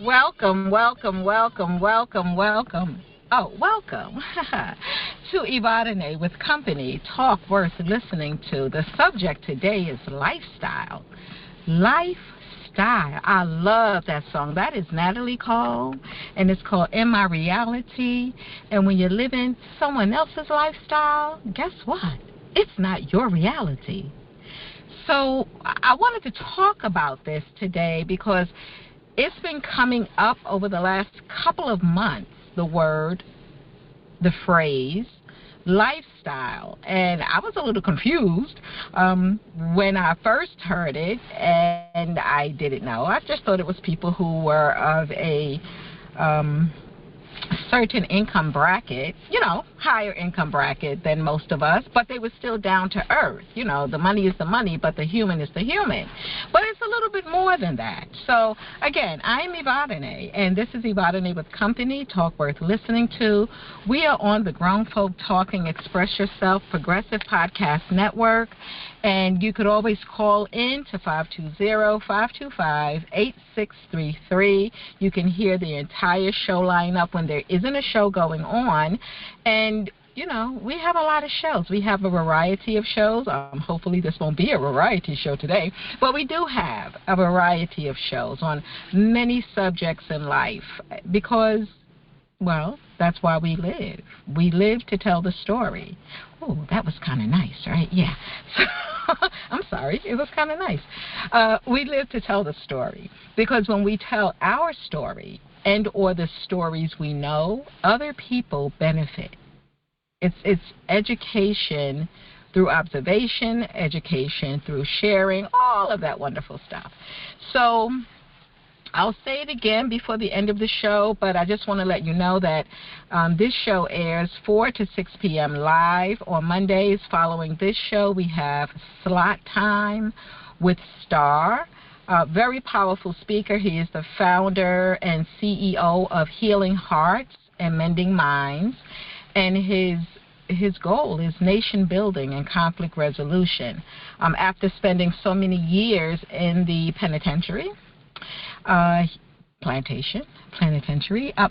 Welcome, welcome, welcome, welcome, welcome. Oh, welcome to Evadyne with company, talk worth listening to. The subject today is lifestyle. Lifestyle. I love that song. That is Natalie Cole, and it's called In My Reality. And when you're living someone else's lifestyle, guess what? It's not your reality. So I wanted to talk about this today because it's been coming up over the last couple of months, the phrase, lifestyle. And I was a little confused when I first heard it, and I didn't know. I just thought it was people who were of a certain income bracket, higher income bracket than most of us, but they were still down to earth. The money is the money, but the human is the human. But it's a little bit more than that. So, again, I'm Evadyne, and this is Evadyne with company, talk worth listening to. We are on the Grown Folk Talking Express Yourself Progressive Podcast Network, and you could always call in to 520-525-8633. You can hear the entire show lineup when there isn't a show going on. And, we have a lot of shows. We have a variety of shows. Hopefully this won't be a variety show today. But we do have a variety of shows on many subjects in life because, well, that's why we live. We live to tell the story. Oh, that was kind of nice, right? Yeah. I'm sorry. It was kind of nice. We live to tell the story because when we tell our story and or the stories we know, other people benefit. It's education through observation, education through sharing, all of that wonderful stuff. So I'll say it again before the end of the show, but I just want to let you know that this show airs 4 to 6 p.m. live on Mondays. Following this show, we have Slot Time with Star. Very powerful speaker. He is the founder and CEO of Healing Hearts and Mending Minds, and his goal is nation building and conflict resolution. After spending so many years in the penitentiary,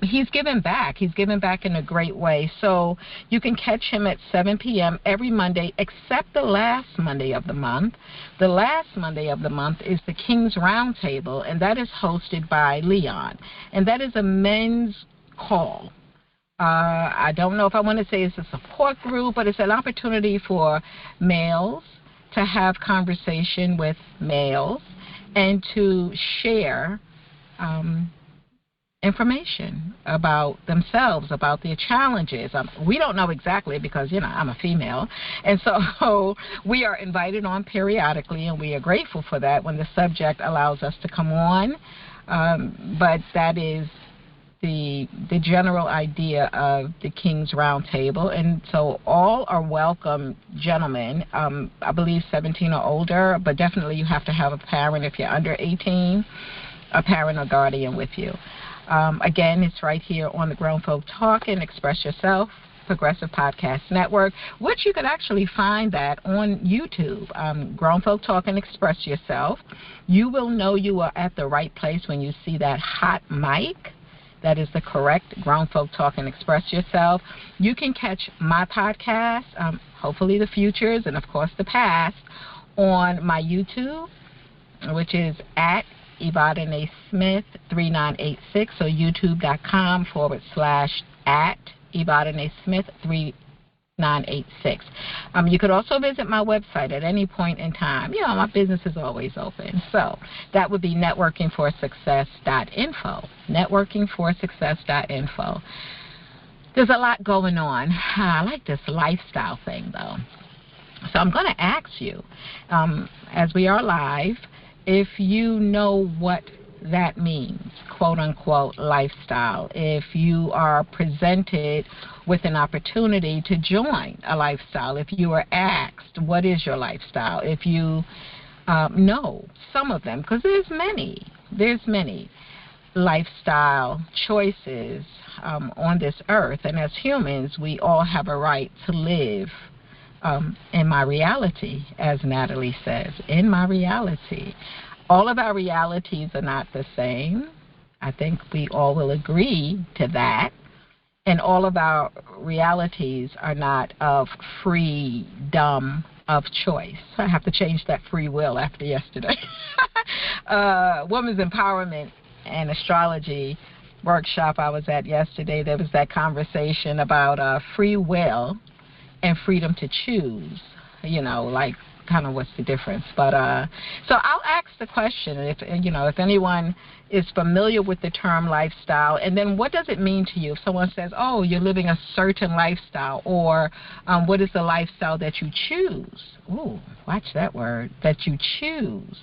he's given back. He's given back in a great way. So you can catch him at 7 p.m. every Monday, except the last Monday of the month. The last Monday of the month is the King's Roundtable, and that is hosted by Leon. And that is a men's call. I don't know if I want to say it's a support group, but it's an opportunity for males to have conversation with males and to share information about themselves, about their challenges. We don't know exactly because, I'm a female. And so we are invited on periodically, and we are grateful for that when the subject allows us to come on. But that is the general idea of the King's Roundtable. And so all are welcome, gentlemen. I believe 17 or older, but definitely you have to have a parent if you're under 18, a parent or guardian with you. Again, it's right here on the Grown Folk Talking Express Yourself Progressive Podcast Network, which you could actually find that on YouTube. Grown Folk Talking Express Yourself. You will know you are at the right place when you see that hot mic. That is the correct Grown Folk Talk and Express Yourself. You can catch my podcast, hopefully the futures and, of course, the past, on my YouTube, which is at Evadyne Smith 3986, so youtube.com/at Evadyne Smith 3986. You could also visit my website at any point in time. My business is always open. So that would be NetworkingForSuccess.info. NetworkingForSuccess.info. There's a lot going on. I like this lifestyle thing, though. So I'm going to ask you, as we are live, if you know what that means, quote-unquote, lifestyle. If you are presented with an opportunity to join a lifestyle, if you are asked, what is your lifestyle? If you know some of them, because there's many lifestyle choices on this earth, and as humans, we all have a right to live in my reality, as Natalie says, in my reality. All of our realities are not the same. I think we all will agree to that. And all of our realities are not of freedom of choice. I have to change that free will after yesterday. Women's empowerment and astrology workshop I was at yesterday, there was that conversation about free will and freedom to choose. Like kind of what's the difference. But so I'll ask the question, if anyone is familiar with the term lifestyle, and then what does it mean to you if someone says, oh, you're living a certain lifestyle, or what is the lifestyle that you choose? Ooh, watch that word, that you choose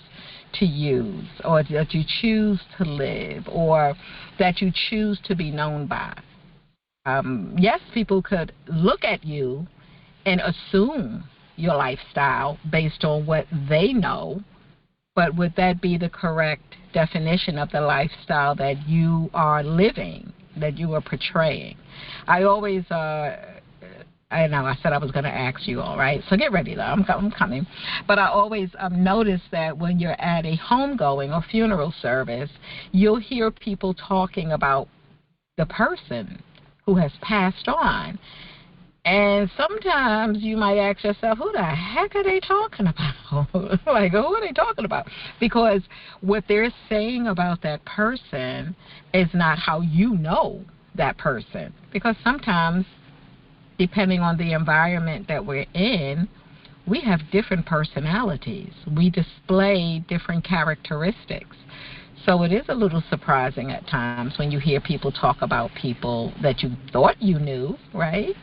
to use, or that you choose to live, or that you choose to be known by. Yes, people could look at you and assume your lifestyle based on what they know, but would that be the correct definition of the lifestyle that you are living, that you are portraying? I always, I know I said I was going to ask you all, right? So get ready, though. I'm coming. But I always notice that when you're at a homegoing or funeral service, you'll hear people talking about the person who has passed on. And sometimes you might ask yourself, who the heck are they talking about? Like, who are they talking about? Because what they're saying about that person is not how you know that person. Because sometimes, depending on the environment that we're in, we have different personalities. We display different characteristics. So it is a little surprising at times when you hear people talk about people that you thought you knew, right?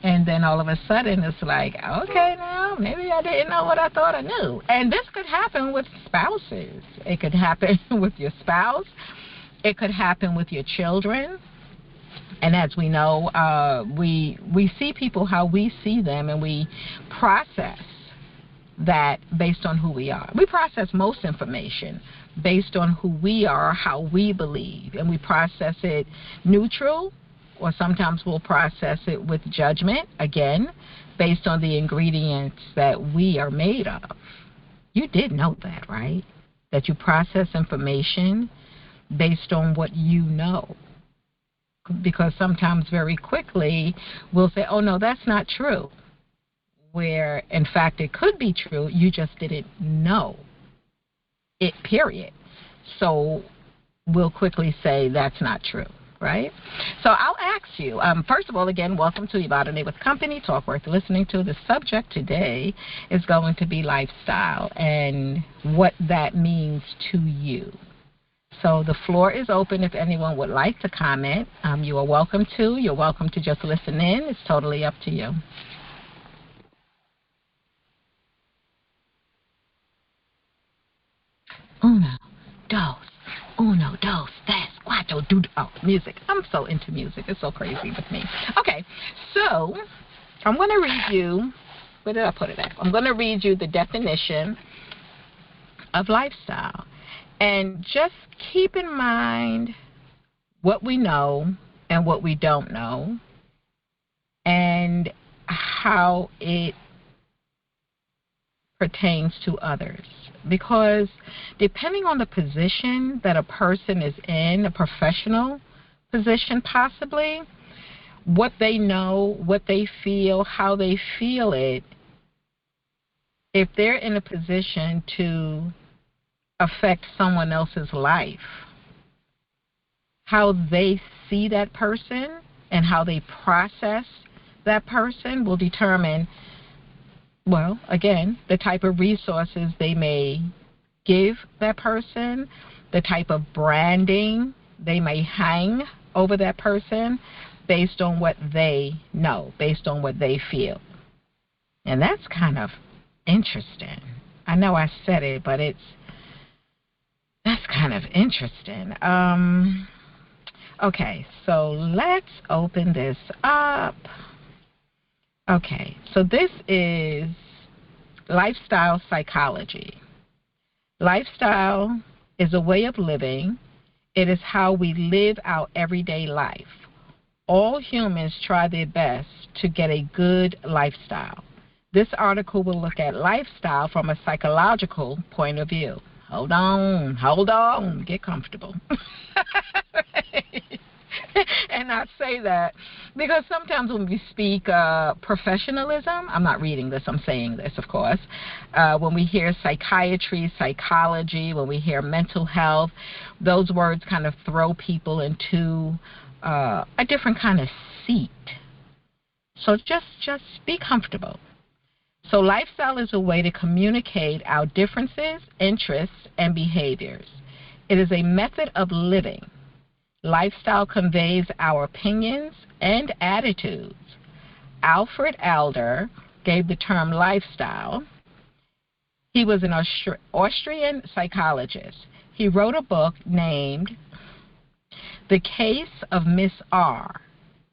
And then all of a sudden it's like, okay, now maybe I didn't know what I thought I knew. And this could happen with spouses. It could happen with your spouse. It could happen with your children. And as we know, we see people how we see them, and we process that based on who we are. We process most information based on who we are, how we believe, and we process it neutral, or sometimes we'll process it with judgment, again, based on the ingredients that we are made of. You did know that, right? That you process information based on what you know. Because sometimes very quickly we'll say, oh, no, that's not true. Where, in fact, it could be true, you just didn't know it, period. So we'll quickly say that's not true. Right? So I'll ask you, first of all, again, welcome to Evadyne with Company, Talk Worth Listening to. The subject today is going to be lifestyle and what that means to you. So the floor is open if anyone would like to comment. You are welcome to. You're welcome to just listen in. It's totally up to you. Uno, dos, tres, cuatro, do. Oh, music. I'm so into music. It's so crazy with me. Okay, so I'm going to read you, where did I put it at? I'm going to read you the definition of lifestyle. And just keep in mind what we know and what we don't know, and how it pertains to others. Because depending on the position that a person is in, a professional position possibly, what they know, what they feel, how they feel it, if they're in a position to affect someone else's life, how they see that person and how they process that person will determine, well, again, the type of resources they may give that person, the type of branding they may hang over that person based on what they know, based on what they feel. And that's kind of interesting. I know I said it, but that's kind of interesting. Okay, so let's open this up. Okay, so this is lifestyle psychology. Lifestyle is a way of living. It is how we live our everyday life. All humans try their best to get a good lifestyle. This article will look at lifestyle from a psychological point of view. hold on, get comfortable. And I say that because sometimes when we speak professionalism, I'm not reading this, I'm saying this, of course. When we hear psychiatry, psychology, when we hear mental health, those words kind of throw people into a different kind of seat. So just be comfortable. So lifestyle is a way to communicate our differences, interests, and behaviors. It is a method of living. Lifestyle conveys our opinions and attitudes. Alfred Adler gave the term lifestyle. He was an Austrian psychologist. He wrote a book named The Case of Miss R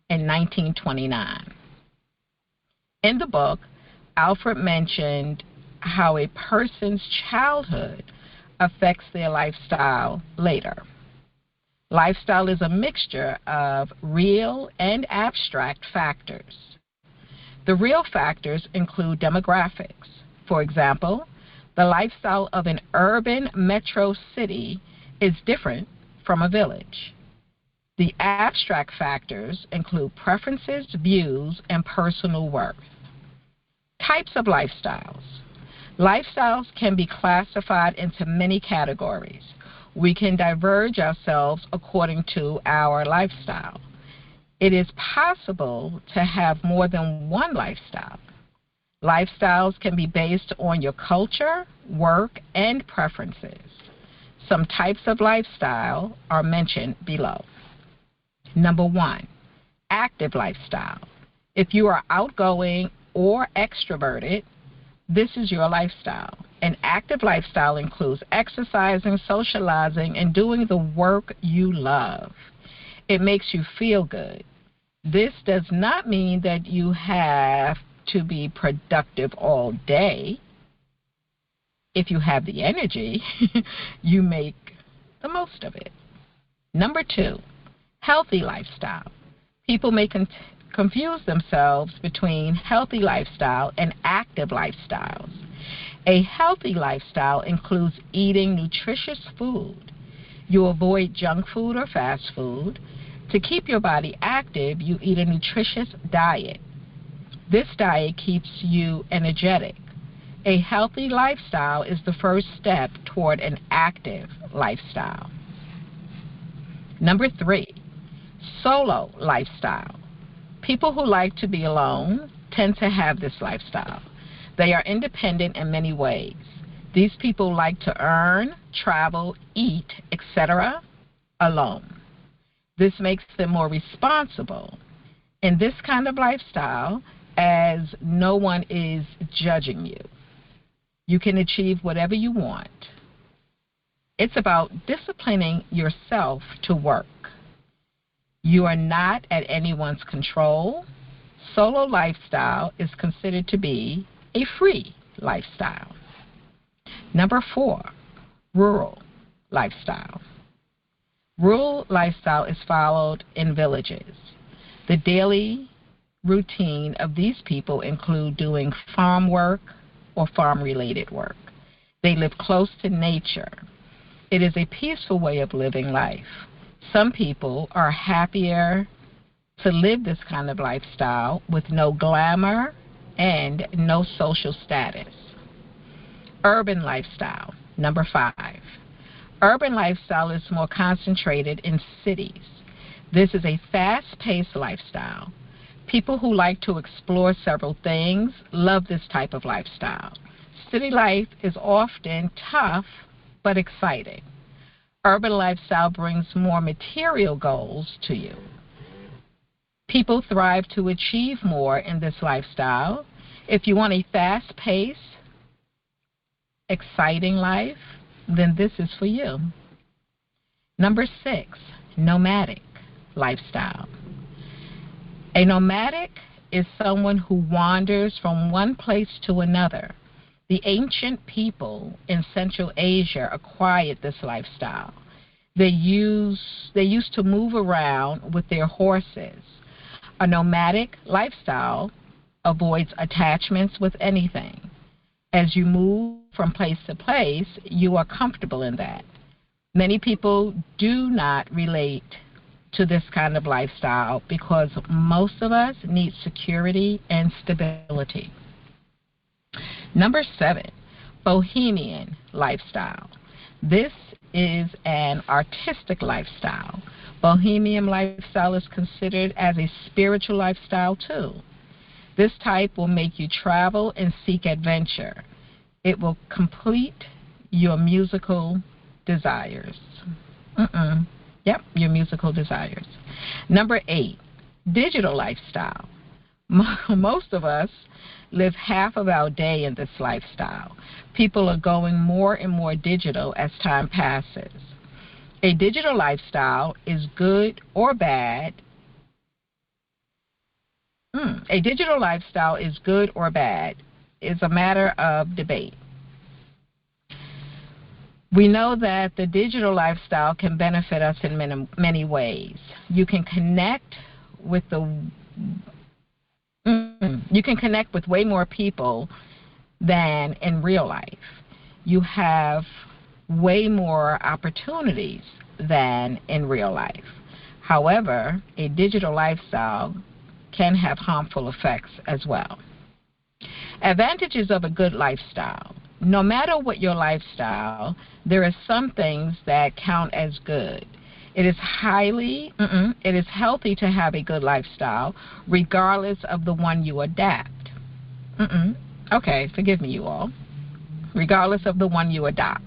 in 1929. In the book, Alfred mentioned how a person's childhood affects their lifestyle later. Lifestyle is a mixture of real and abstract factors. The real factors include demographics. For example, the lifestyle of an urban metro city is different from a village. The abstract factors include preferences, views, and personal worth. Types of lifestyles. Lifestyles can be classified into many categories. We can diverge ourselves according to our lifestyle. It is possible to have more than one lifestyle. Lifestyles can be based on your culture, work, and preferences. Some types of lifestyle are mentioned below. Number 1, active lifestyle. If you are outgoing or extroverted, this is your lifestyle. An active lifestyle includes exercising, socializing, and doing the work you love. It makes you feel good. This does not mean that you have to be productive all day. If you have the energy, you make the most of it. Number 2, healthy lifestyle. People may confuse themselves between healthy lifestyle and active lifestyles. A healthy lifestyle includes eating nutritious food. You avoid junk food or fast food. To keep your body active, you eat a nutritious diet. This diet keeps you energetic. A healthy lifestyle is the first step toward an active lifestyle. Number 3, solo lifestyle. People who like to be alone tend to have this lifestyle. They are independent in many ways. These people like to earn, travel, eat, etc. alone. This makes them more responsible in this kind of lifestyle, as no one is judging you. You can achieve whatever you want. It's about disciplining yourself to work. You are not at anyone's control. Solo lifestyle is considered to be a free lifestyle. Number 4, rural lifestyle. Rural lifestyle is followed in villages. The daily routine of these people include doing farm work or farm-related work. They live close to nature. It is a peaceful way of living life. Some people are happier to live this kind of lifestyle with no glamour and no social status. Urban lifestyle, number 5. Urban lifestyle is more concentrated in cities. This is a fast-paced lifestyle. People who like to explore several things love this type of lifestyle. City life is often tough but exciting. Urban lifestyle brings more material goals to you. People thrive to achieve more in this lifestyle. If you want a fast-paced, exciting life, then this is for you. Number 6, nomadic lifestyle. A nomadic is someone who wanders from one place to another. The ancient people in Central Asia acquired this lifestyle. They used to move around with their horses. A nomadic lifestyle avoids attachments with anything. As you move from place to place, you are comfortable in that. Many people do not relate to this kind of lifestyle because most of us need security and stability. Number 7, bohemian lifestyle. This is an artistic lifestyle. Bohemian lifestyle is considered as a spiritual lifestyle too. This type will make you travel and seek adventure. It will complete your musical desires. Yep, your musical desires. Number 8, digital lifestyle. Most of us live half of our day in this lifestyle. People are going more and more digital as time passes. A digital lifestyle is good or bad. A digital lifestyle is good or bad. It's a matter of debate. We know that the digital lifestyle can benefit us in many ways. You can connect with way more people than in real life. You have way more opportunities than in real life. However, a digital lifestyle can have harmful effects as well. Advantages of a good lifestyle. No matter what your lifestyle, there are some things that count as good. It is healthy to have a good lifestyle, regardless of the one you adopt. Okay, forgive me, you all. Regardless of the one you adopt.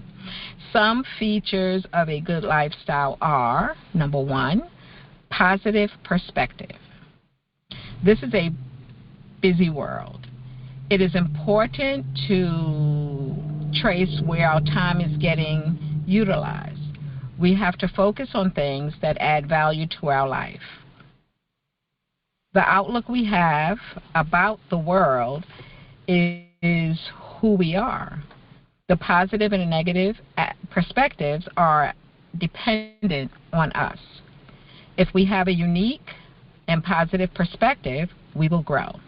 Some features of a good lifestyle are, number 1, positive perspective. This is a busy world. It is important to trace where our time is getting utilized. We have to focus on things that add value to our life. The outlook we have about the world is who we are. The positive and the negative perspectives are dependent on us. If we have a unique and positive perspective, we will grow.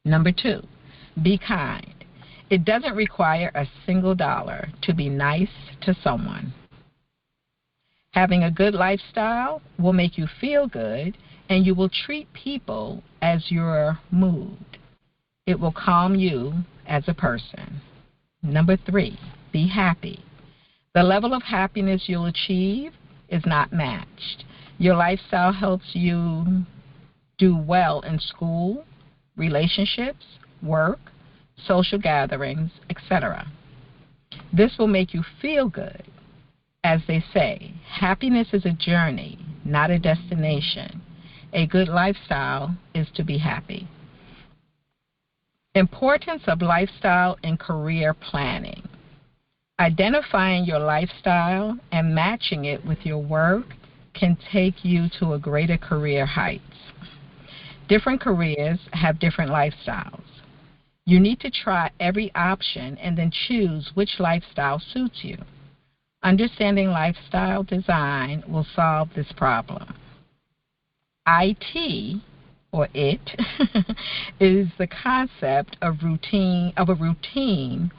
Number 2, be kind. It doesn't require a single dollar to be nice to someone. Having a good lifestyle will make you feel good, and you will treat people as your mood. It will calm you as a person. Number 3, be happy. The level of happiness you'll achieve is not matched. Your lifestyle helps you do well in school, relationships, work, social gatherings, etc. This will make you feel good. As they say, happiness is a journey, not a destination. A good lifestyle is to be happy. Importance of lifestyle and career planning. Identifying your lifestyle and matching it with your work can take you to a greater career heights. Different careers have different lifestyles. You need to try every option and then choose which lifestyle suits you. Understanding lifestyle design will solve this problem. IT, or it, is the concept of a routine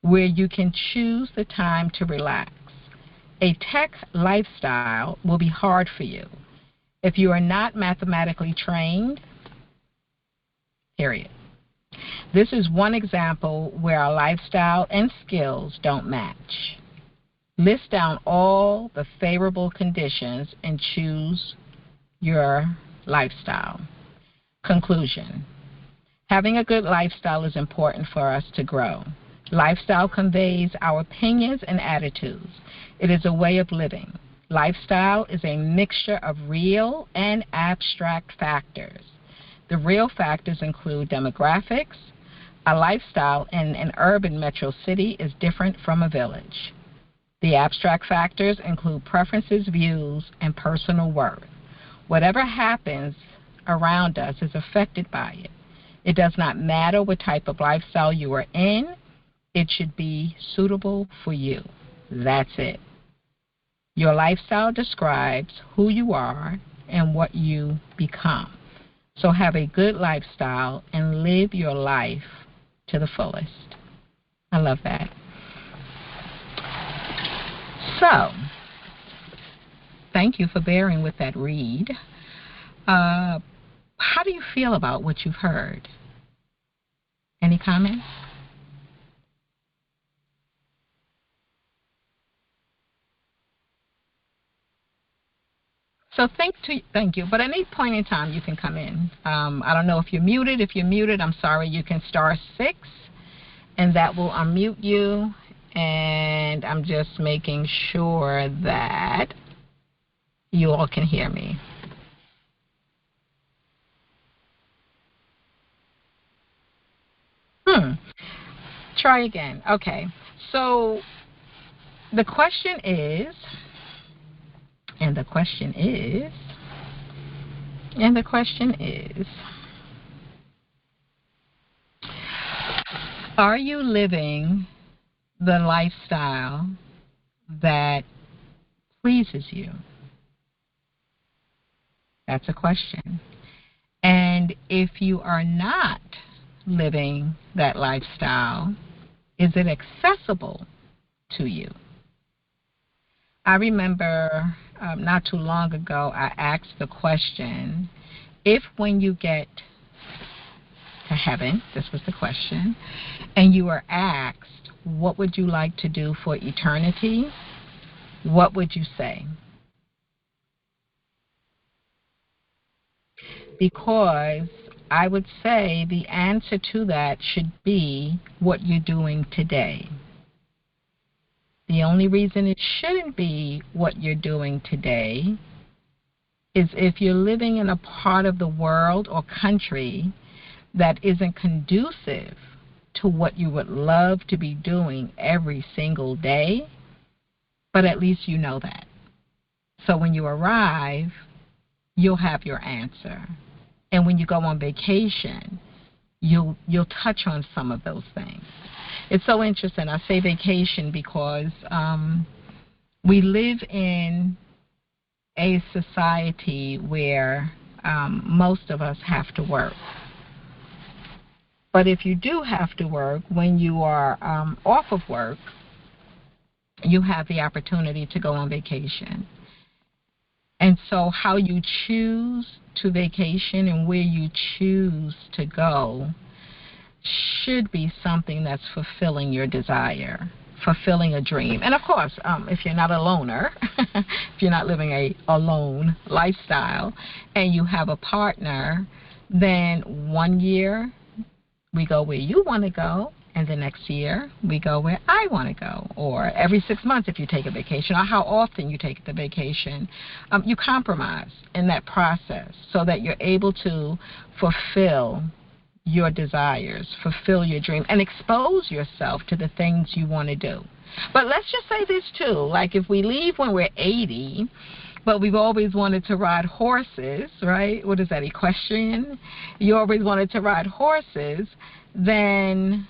where you can choose the time to relax. A tech lifestyle will be hard for you if you are not mathematically trained, period. This is one example where our lifestyle and skills don't match. List down all the favorable conditions and choose your lifestyle. Conclusion. Having a good lifestyle is important for us to grow. Lifestyle conveys our opinions and attitudes. It is a way of living. Lifestyle is a mixture of real and abstract factors. The real factors include demographics. A lifestyle in an urban metro city is different from a village. The abstract factors include preferences, views, and personal worth. Whatever happens around us is affected by it. It does not matter what type of lifestyle you are in. It should be suitable for you. That's it. Your lifestyle describes who you are and what you become. So have a good lifestyle and live your life to the fullest. I love that. So, thank you for bearing with that read. How do you feel about what you've heard? Any comments? So thank you. But at any point in time, you can come in. I don't know if you're muted. If you're muted, I'm sorry. You can star 6, and that will unmute you. And I'm just making sure that you all can hear me. Try again. Okay. So the question is, are you living the lifestyle that pleases you? That's a question. And if you are not living that lifestyle, is it accessible to you? I remember not too long ago, I asked the question, if when you get to heaven, this was the question, and you were asked, what would you like to do for eternity? What would you say? Because I would say the answer to that should be what you're doing today. The only reason it shouldn't be what you're doing today is if you're living in a part of the world or country that isn't conducive to what you would love to be doing every single day, but at least you know that. So when you arrive, you'll have your answer. And when you go on vacation, you'll touch on some of those things. It's so interesting. I say vacation because we live in a society where most of us have to work. But if you do have to work, when you are off of work, you have the opportunity to go on vacation. And so how you choose to vacation and where you choose to go should be something that's fulfilling your desire, fulfilling a dream. And of course, if you're not a loner, if you're not living a alone lifestyle, and you have a partner, then 1 year we go where you want to go, and the next year we go where I want to go. Or every 6 months if you take a vacation, or how often you take the vacation. You compromise in that process so that you're able to fulfill your desires, fulfill your dream, and expose yourself to the things you want to do. But let's just say this too, like if we leave when we're 80, but we've always wanted to ride horses, right? What is that, equestrian? You always wanted to ride horses, then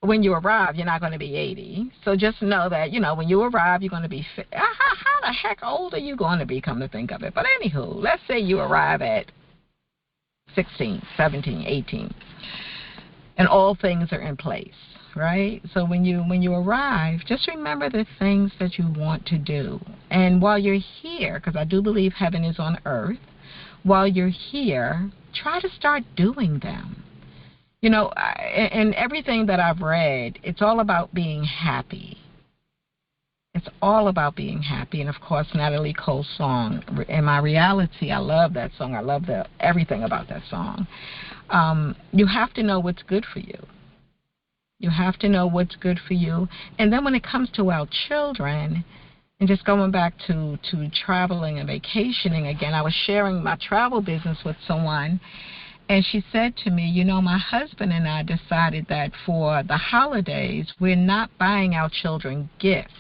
when you arrive, you're not going to be 80. So just know that, when you arrive, you're going to be fit. How the heck old are you going to be, come to think of it? But anywho, let's say you arrive at 16, 17, 18, and all things are in place, right? So when you arrive, just remember the things that you want to do. And while you're here, because I do believe heaven is on earth, while you're here, try to start doing them. And everything that I've read, it's all about being happy. It's all about being happy. And, of course, Natalie Cole's song, In My Reality, I love that song. I love everything about that song. You have to know what's good for you. You have to know what's good for you. And then when it comes to our children, and just going back to traveling and vacationing again, I was sharing my travel business with someone, and she said to me, my husband and I decided that for the holidays, we're not buying our children gifts.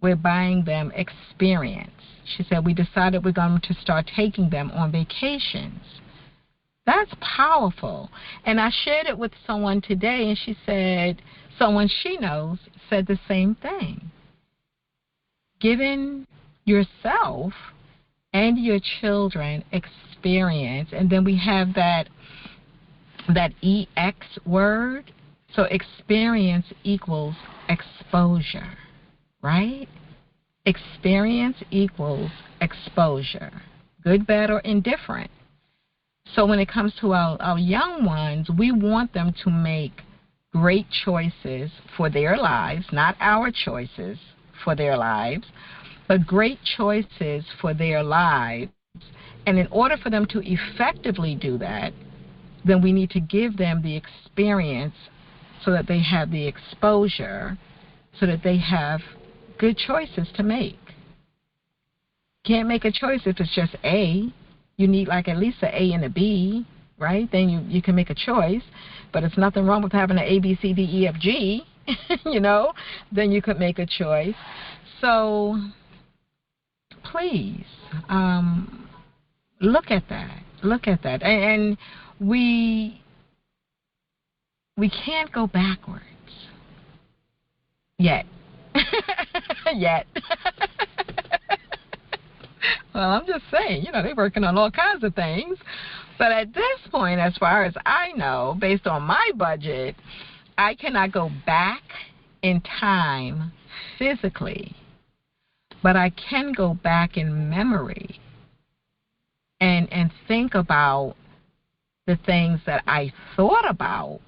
We're buying them experience. She said, we decided we're going to start taking them on vacations. That's powerful. And I shared it with someone today, and she said, someone she knows said the same thing. Giving yourself and your children experience, and then we have that that EX word. So experience equals exposure, right? Experience equals exposure, good, bad, or indifferent. So when it comes to our young ones, we want them to make great choices for their lives, not our choices for their lives, but great choices for their lives. And in order for them to effectively do that, then we need to give them the experience so that they have the exposure, so that they have good choices to make. Can't make a choice if it's just A. You need like at least an A and a B, right? Then you can make a choice. But it's nothing wrong with having an A, B, C, D, E, F, G, then you could make a choice. So please, look at that. Look at that. And we can't go backwards yet. Yet. Well, I'm just saying, they're working on all kinds of things. But at this point, as far as I know, based on my budget, I cannot go back in time physically, but I can go back in memory and think about the things that I thought about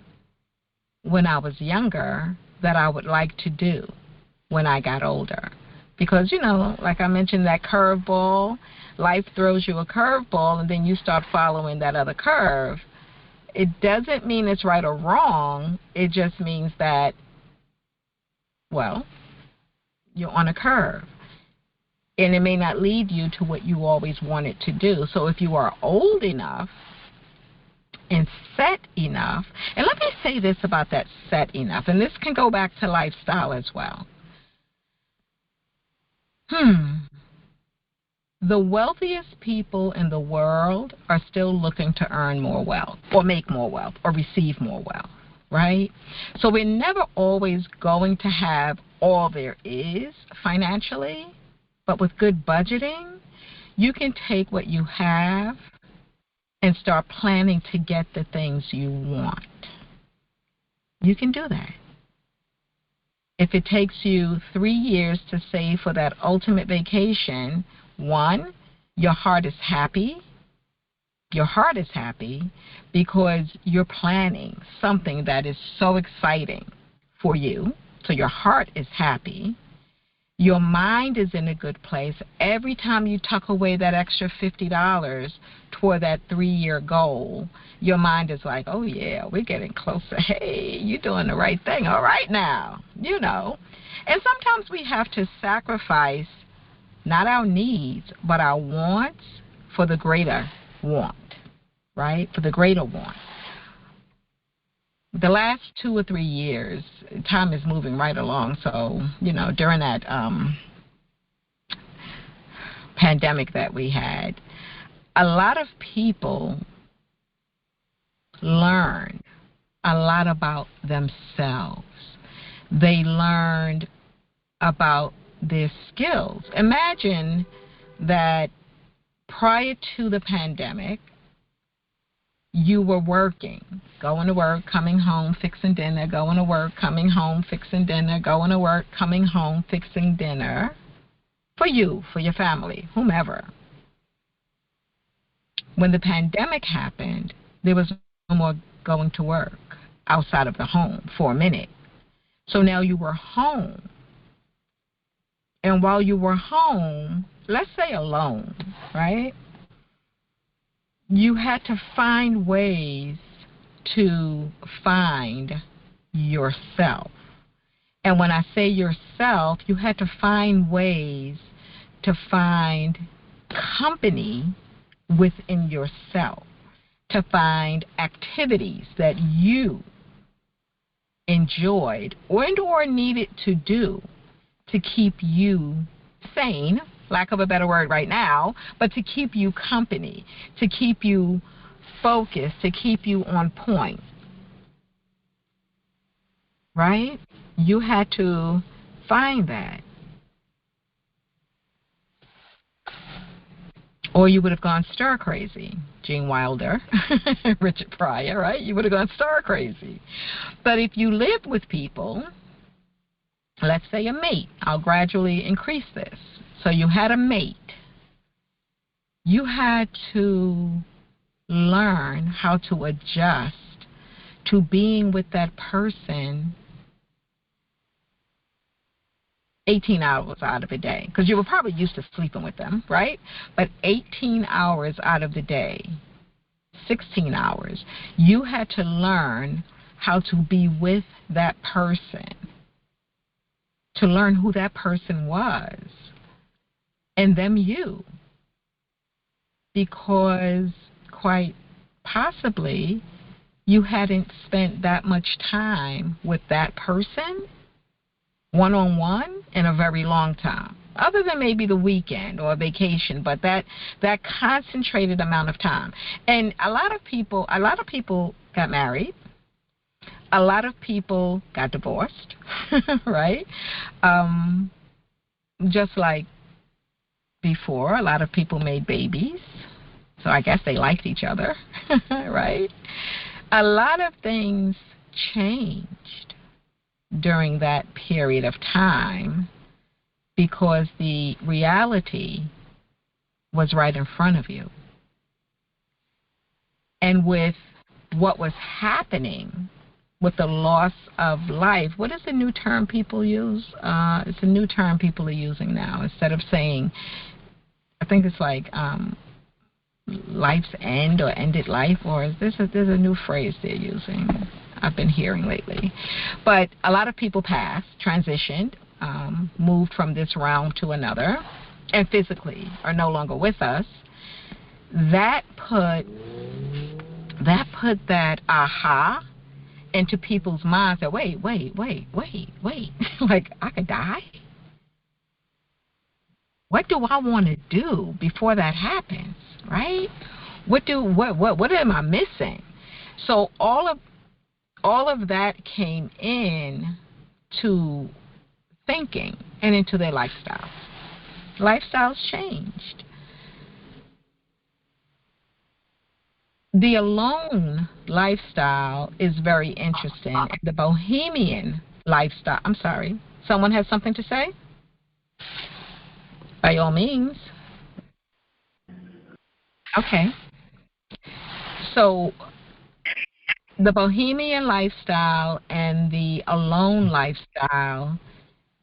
when I was younger that I would like to do when I got older. Because, like I mentioned, that curveball, life throws you a curveball and then you start following that other curve. It doesn't mean it's right or wrong. It just means that, well, you're on a curve. And it may not lead you to what you always wanted to do. So if you are old enough and set enough, and let me say this about that set enough, and this can go back to lifestyle as well. The wealthiest people in the world are still looking to earn more wealth or make more wealth or receive more wealth, right? So we're never always going to have all there is financially, but with good budgeting, you can take what you have and start planning to get the things you want. You can do that. If it takes you 3 years to save for that ultimate vacation, one, your heart is happy. Your heart is happy because you're planning something that is so exciting for you. So your heart is happy. Your mind is in a good place. Every time you tuck away that extra $50 toward that 3-year goal, your mind is like, oh, yeah, we're getting closer. Hey, you're doing the right thing. All right now, And sometimes we have to sacrifice not our needs, but our wants for the greater want, right? For the greater want. The last 2 or 3 years, time is moving right along. So, during that pandemic that we had, a lot of people learned a lot about themselves. They learned about their skills. Imagine that prior to the pandemic, you were working, going to work, coming home, fixing dinner, going to work, coming home, fixing dinner, going to work, coming home, fixing dinner for you, for your family, whomever. When the pandemic happened, there was no more going to work outside of the home for a minute. So now you were home. And while you were home, let's say alone, right? You had to find ways to find yourself. And when I say yourself, you had to find ways to find company within yourself, to find activities that you enjoyed or needed to do to keep you sane, lack of a better word right now, but to keep you company, to keep you focused, to keep you on point, right? You had to find that. Or you would have gone stir crazy. Gene Wilder, Richard Pryor, right? You would have gone stir crazy. But if you lived with people, let's say a mate, I'll gradually increase this. So you had a mate. You had to learn how to adjust to being with that person 18 hours out of a day, because you were probably used to sleeping with them, right? But 18 hours out of the day, 16 hours, you had to learn how to be with that person, to learn who that person was, and them you. Because quite possibly you hadn't spent that much time with that person one-on-one in a very long time, other than maybe the weekend or a vacation, but that concentrated amount of time. And a lot of people got married. A lot of people got divorced, right? Just like before, a lot of people made babies, so I guess they liked each other, right? A lot of things changed during that period of time because the reality was right in front of you. And with what was happening with the loss of life, what is the new term people use? It's a new term people are using now. Instead of saying, I think it's like life's end or ended life, or there's a new phrase they're using I've been hearing lately. But a lot of people passed, transitioned, moved from this realm to another, and physically are no longer with us. That put that aha into people's minds that wait, like I could die? What do I want to do before that happens, right? What am I missing? So all of that came in to thinking and into their lifestyles. Lifestyles changed. The alone lifestyle is very interesting. The bohemian lifestyle, I'm sorry, someone has something to say? By all means. Okay. So the bohemian lifestyle and the alone lifestyle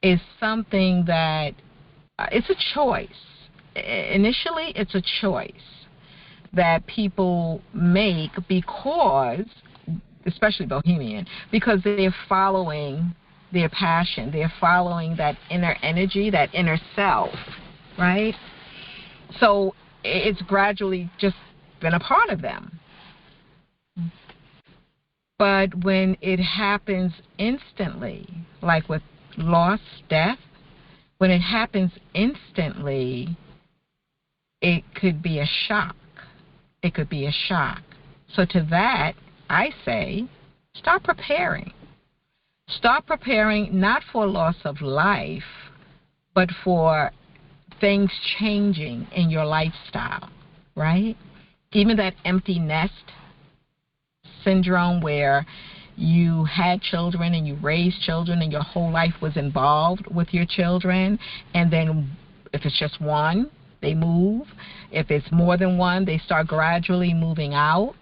is something that it's a choice. Initially, it's a choice that people make because, especially bohemian, because they're following their passion. They're following that inner energy, that inner self, right? So it's gradually just been a part of them. But when it happens instantly, like with loss, death, when it happens instantly, it could be a shock. It could be a shock. So to that, I say, start preparing. Start preparing not for loss of life, but for things changing in your lifestyle, right? Even that empty nest syndrome where you had children and you raised children and your whole life was involved with your children, and then if it's just one, they move. If it's more than one, they start gradually moving out,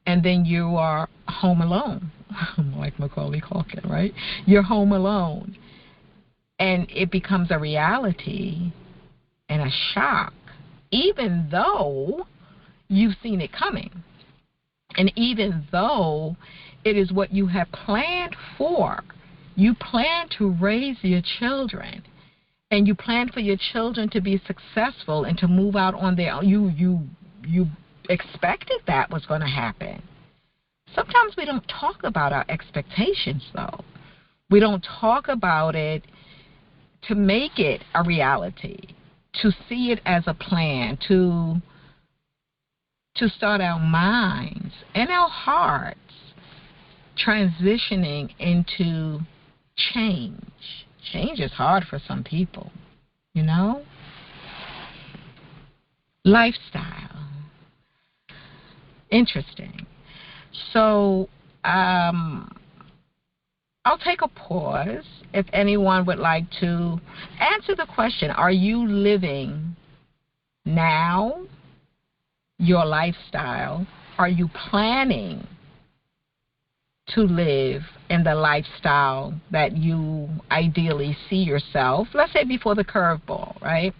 and then you are home alone. Like Macaulay Culkin, right? You're home alone. And it becomes a reality and a shock, even though you've seen it coming. And even though it is what you have planned for, you plan to raise your children, and you plan for your children to be successful and to move out on their own. You expected that was going to happen. Sometimes we don't talk about our expectations, though. We don't talk about it to make it a reality, to see it as a plan, to start our minds and our hearts transitioning into change. Change is hard for some people, you know? Lifestyle. Interesting. So I'll take a pause if anyone would like to answer the question, are you living now your lifestyle? Are you planning to live in the lifestyle that you ideally see yourself? Let's say before the curveball, right?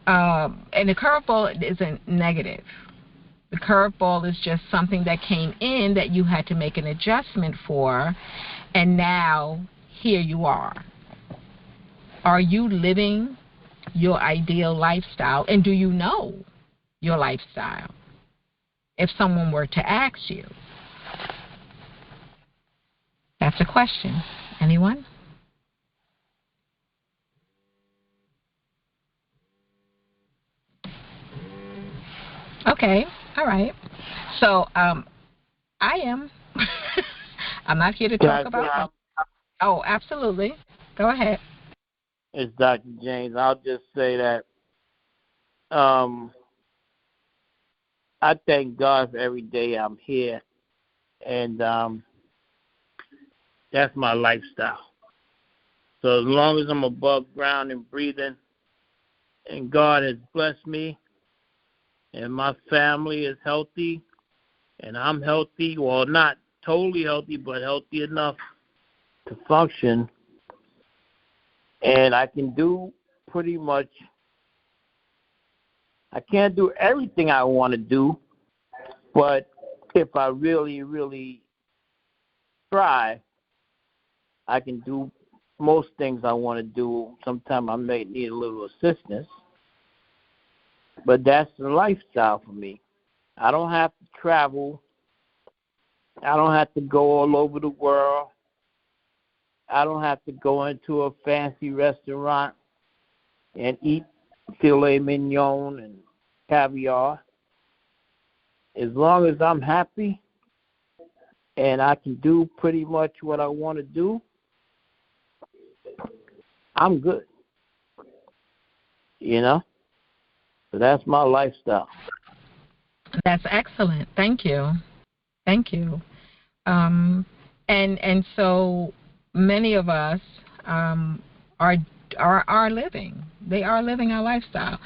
And the curveball isn't negative. The curveball is just something that came in that you had to make an adjustment for, and now here you are. Are you living your ideal lifestyle, and do you know your lifestyle? If someone were to ask you. That's a question. Anyone? Okay. All right. So I am. I'm not here to talk about. Oh, absolutely. Go ahead. It's Dr. James. I'll just say that I thank God for every day I'm here, and that's my lifestyle. So as long as I'm above ground and breathing, and God has blessed me, and my family is healthy, and I'm healthy, well, not totally healthy, but healthy enough to function, and I can do pretty much, I can't do everything I want to do, but if I really, really try, I can do most things I want to do. Sometimes I may need a little assistance, but that's the lifestyle for me. I don't have to travel. I don't have to go all over the world. I don't have to go into a fancy restaurant and eat filet mignon and caviar. As long as I'm happy and I can do pretty much what I want to do, I'm good. You know? So that's my lifestyle. That's excellent. Thank you. Thank you. And so many of us are living. They are living our lifestyle.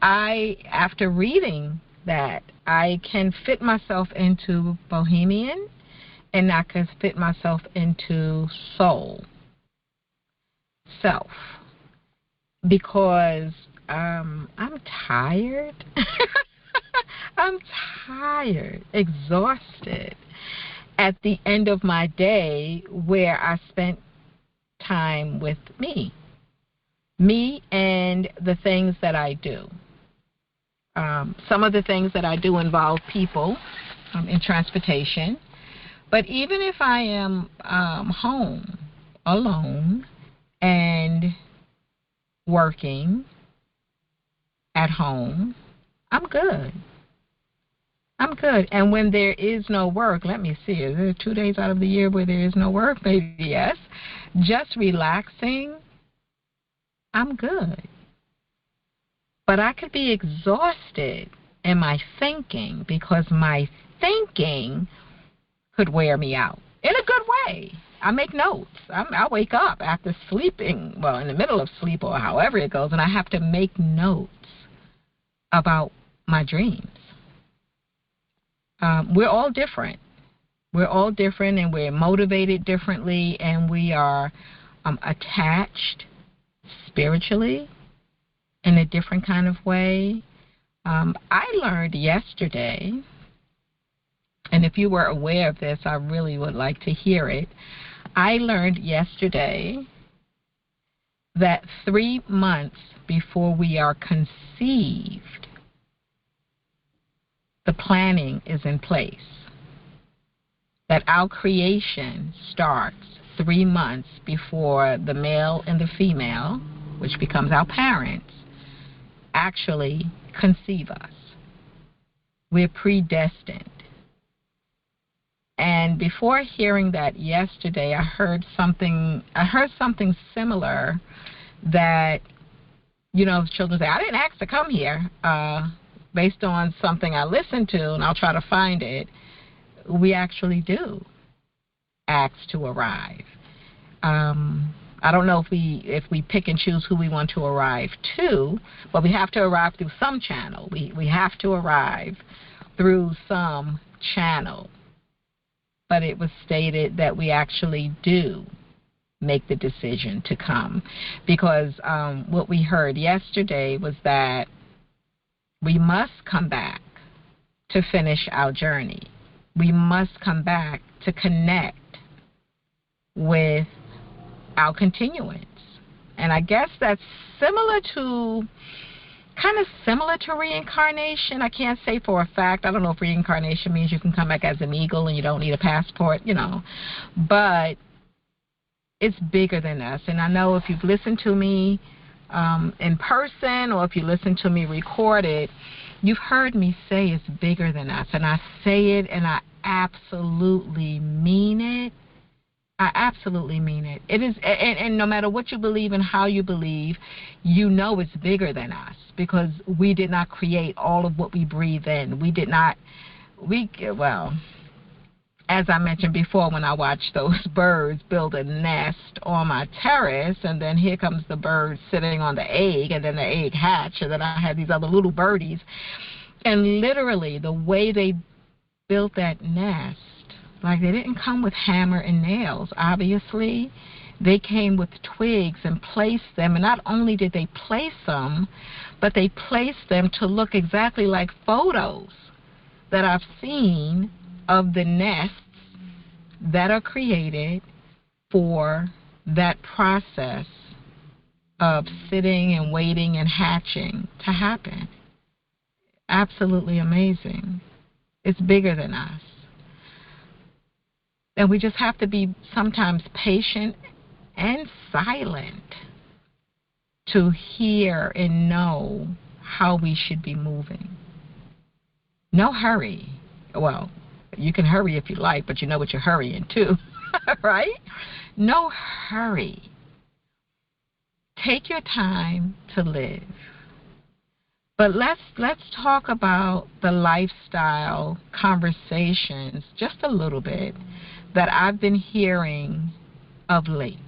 After reading that, I can fit myself into bohemian, and I can fit myself into soul, self, because I'm tired. I'm tired, exhausted at the end of my day where I spent time with me and the things that I do. Some of the things that I do involve people in transportation, but even if I am home alone and working at home, I'm good. I'm good. And when there is no work, let me see, is there 2 days out of the year where there is no work? Maybe yes. Just relaxing, I'm good. But I could be exhausted in my thinking because my thinking could wear me out in a good way. I make notes. I wake up after sleeping, well, in the middle of sleep or however it goes, and I have to make notes about my dreams. We're all different. We're all different, and we're motivated differently, and we are attached spiritually in a different kind of way. I learned yesterday, and if you were aware of this, I really would like to hear it. I learned yesterday that 3 months before we are conceived, the planning is in place. That our creation starts 3 months before the male and the female, which becomes our parents, actually conceive us. We're predestined. And before hearing that yesterday, I heard something similar that, children say, I didn't ask to come here. based on something I listened to, and I'll try to find it, we actually do ask to arrive. I don't know if we pick and choose who we want to arrive to, but we have to arrive through some channel. We have to arrive through some channel. But it was stated that we actually do make the decision to come, because what we heard yesterday was that we must come back to finish our journey. We must come back to connect with our continuance. And I guess that's kind of similar to reincarnation. I can't say for a fact. I don't know if reincarnation means you can come back as an eagle and you don't need a passport, But it's bigger than us. And I know if you've listened to me in person, or if you listen to me recorded, you've heard me say it's bigger than us. And I say it, and I absolutely mean it. I absolutely mean it. It is, and no matter what you believe and how you believe, it's bigger than us, because we did not create all of what we breathe in. As I mentioned before, when I watched those birds build a nest on my terrace, and then here comes the bird sitting on the egg, and then the egg hatched, and then I had these other little birdies. And literally, the way they built that nest, like, they didn't come with hammer and nails, obviously. They came with twigs and placed them. And not only did they place them, but they placed them to look exactly like photos that I've seen of the nests that are created for that process of sitting and waiting and hatching to happen. Absolutely amazing. It's bigger than us. And we just have to be sometimes patient and silent to hear and know how we should be moving. No hurry. Well, you can hurry if you like, but you know what you're hurrying to, right? No hurry. Take your time to live. But let's talk about the lifestyle conversations just a little bit that I've been hearing of late.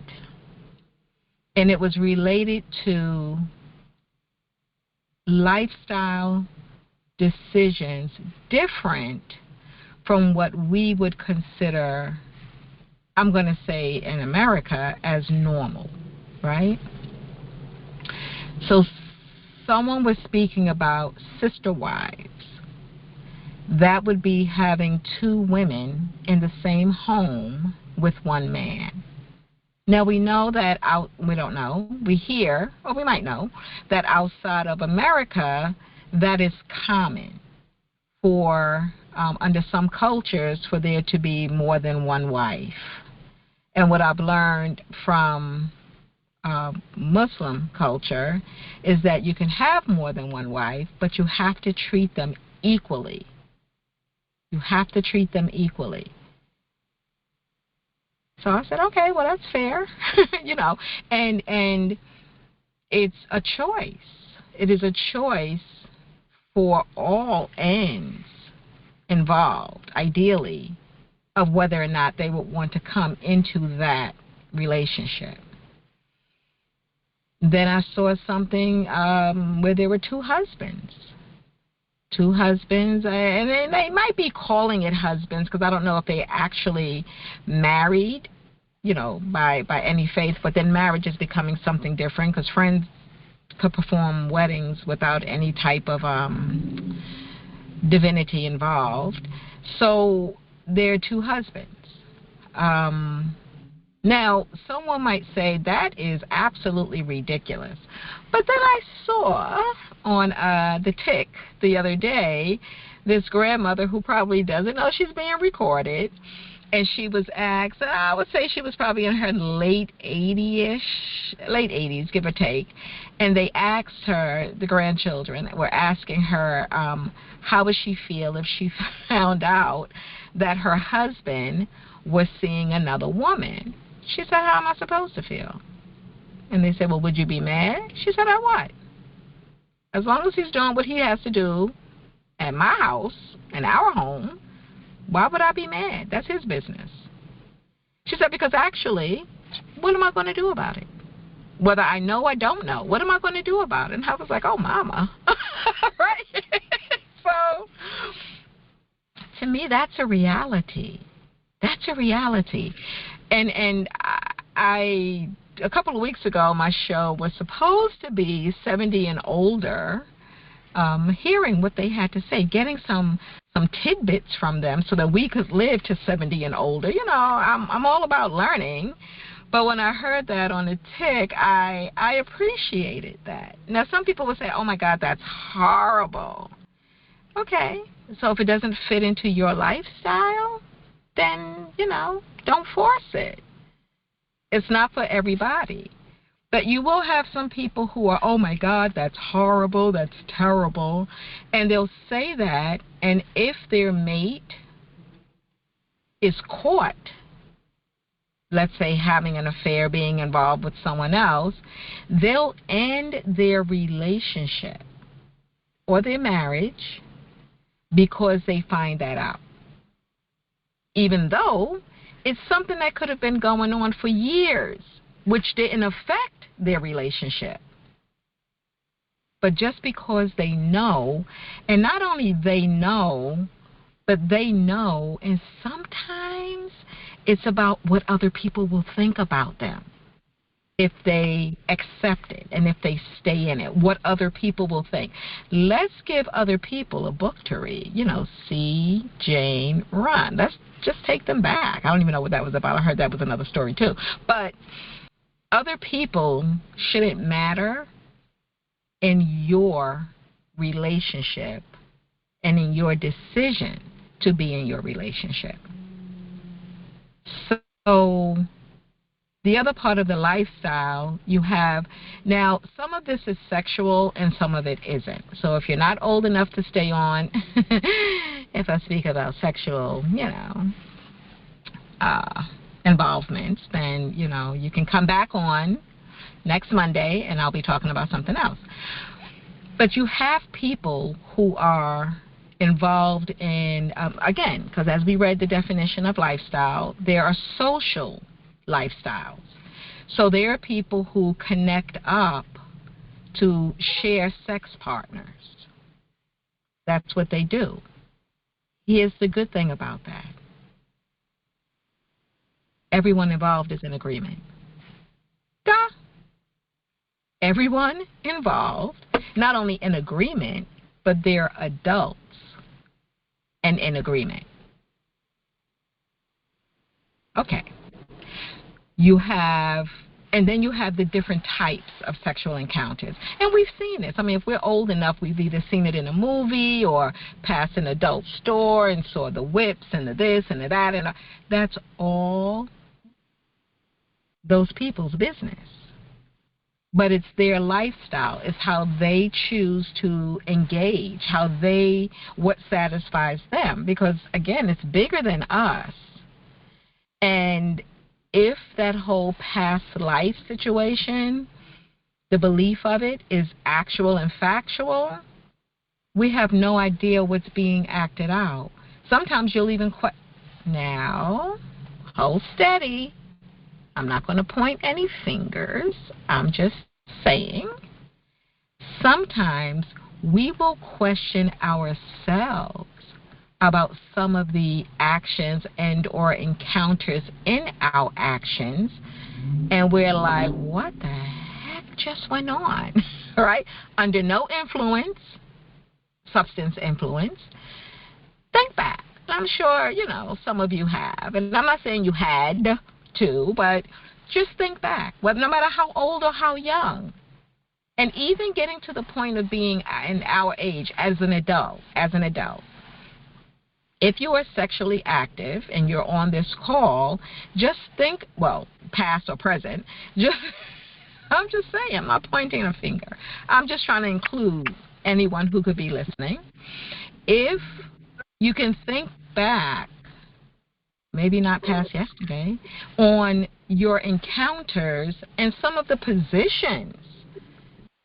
And it was related to lifestyle decisions different from what we would consider, I'm going to say in America, as normal, right? So someone was speaking about sister wives. That would be having two women in the same home with one man. Now, we know that we don't know, we hear, or we might know, that outside of America, that is common for, under some cultures, for there to be more than one wife. And what I've learned from Muslim culture is that you can have more than one wife, but you have to treat them equally. You have to treat them equally. So I said, okay, well, that's fair, and it's a choice. It is a choice for all ends involved, ideally, of whether or not they would want to come into that relationship. Then I saw something where there were two husbands, and they might be calling it husbands, because I don't know if they actually married, by any faith, but then marriage is becoming something different, because friends could perform weddings without any type of divinity involved. So they're two husbands. Now, someone might say that is absolutely ridiculous. But then I saw on the Tick the other day this grandmother who probably doesn't know she's being recorded, and she was asked, I would say she was probably in her late 80s, give or take, and they asked her, the grandchildren were asking her, how would she feel if she found out that her husband was seeing another woman? She said, how am I supposed to feel? And they said, well, would you be mad? She said, at what? As long as he's doing what he has to do at my house, in our home, why would I be mad? That's his business. She said, because actually, what am I going to do about it? Whether I know or don't know, what am I going to do about it? And I was like, oh, mama. Right? So, to me, that's a reality. That's a reality. And I a couple of weeks ago, my show was supposed to be 70 and older, hearing what they had to say, getting some tidbits from them so that we could live to 70 and older. You know, I'm all about learning. But when I heard that on the tick, I appreciated that. Now, some people would say, oh, my God, that's horrible. Okay, so if it doesn't fit into your lifestyle, then, you know, don't force it. It's not for everybody. But you will have some people who are, oh, my God, that's horrible, that's terrible. And they'll say that, and if their mate is caught, let's say having an affair, being involved with someone else, they'll end their relationship or their marriage because they find that out. Even though it's something that could have been going on for years, which didn't affect their relationship. But just because they know, and not only they know, but they know, and sometimes it's about what other people will think about them if they accept it and if they stay in it, what other people will think. Let's give other people a book to read. You know, see Jane run. Let's just take them back. I don't even know what that was about. I heard that was another story too. But other people shouldn't matter in your relationship and in your decision to be in your relationship. So the other part of the lifestyle you have, now some of this is sexual and some of it isn't. So if you're not old enough to stay on, if I speak about sexual, you know, involvements, then, you know, you can come back on next Monday and I'll be talking about something else. But you have people who are involved in, again, because as we read the definition of lifestyle, there are social lifestyles. So there are people who connect up to share sex partners. That's what they do. Here's the good thing about that. Everyone involved is in agreement. Duh. Everyone involved, not only in agreement, but they're adults and in agreement. Okay. And then you have the different types of sexual encounters. And we've seen this. I mean, if we're old enough, we've either seen it in a movie or passed an adult store and saw the whips and the this and the that. And that's all those people's business. But it's their lifestyle. It's how they choose to engage, what satisfies them. Because, again, it's bigger than us. And if that whole past life situation, the belief of it is actual and factual, we have no idea what's being acted out. Sometimes you'll even now, hold steady. I'm not going to point any fingers. I'm just saying, sometimes we will question ourselves about some of the actions and or encounters in our actions, and we're like, what the heck just went on? Right? Under no influence, substance influence, think back. I'm sure, you know, some of you have, and I'm not saying you had to, but just think back, whether no matter how old or how young, and even getting to the point of being in our age as an adult. If you are sexually active and you're on this call, just think, well, past or present, I'm just saying, I'm not pointing a finger. I'm just trying to include anyone who could be listening. If you can think back, maybe not past yesterday, on your encounters and some of the positions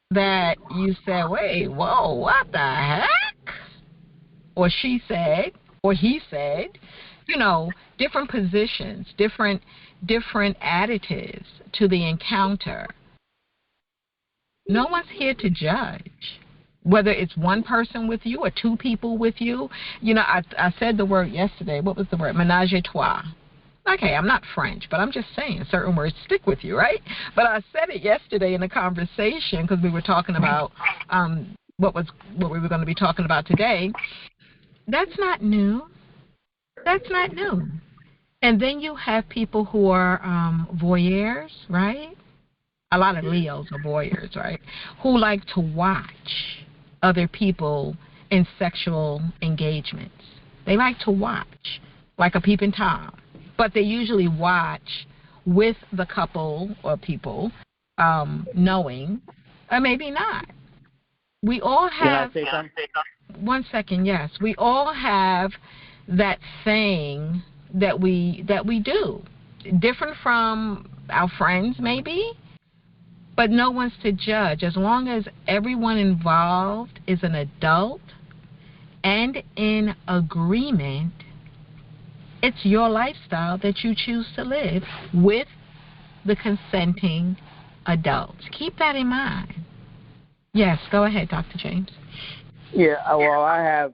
that you said, wait, whoa, what the heck? or she said, or he said, different positions, different additives to the encounter. No one's here to judge. Whether it's one person with you or two people with you. I said the word yesterday. What was the word? Ménage à trois. Okay, I'm not French, but I'm just saying certain words stick with you, right? But I said it yesterday in a conversation because we were talking about what we were going to be talking about today. That's not new. That's not new. And then you have people who are voyeurs, right? A lot of Leos are voyeurs, right? Who like to watch other people in sexual engagements. They like to watch, like a peeping Tom. But they usually watch with the couple or people knowing, or maybe not. We all have... Can I say something? 1 second, yes. We all have that thing that we do. Different from our friends, maybe, but no one's to judge. As long as everyone involved is an adult and in agreement, it's your lifestyle that you choose to live with the consenting adults. Keep that in mind. Yes, go ahead, Dr. James. Yeah, well, I have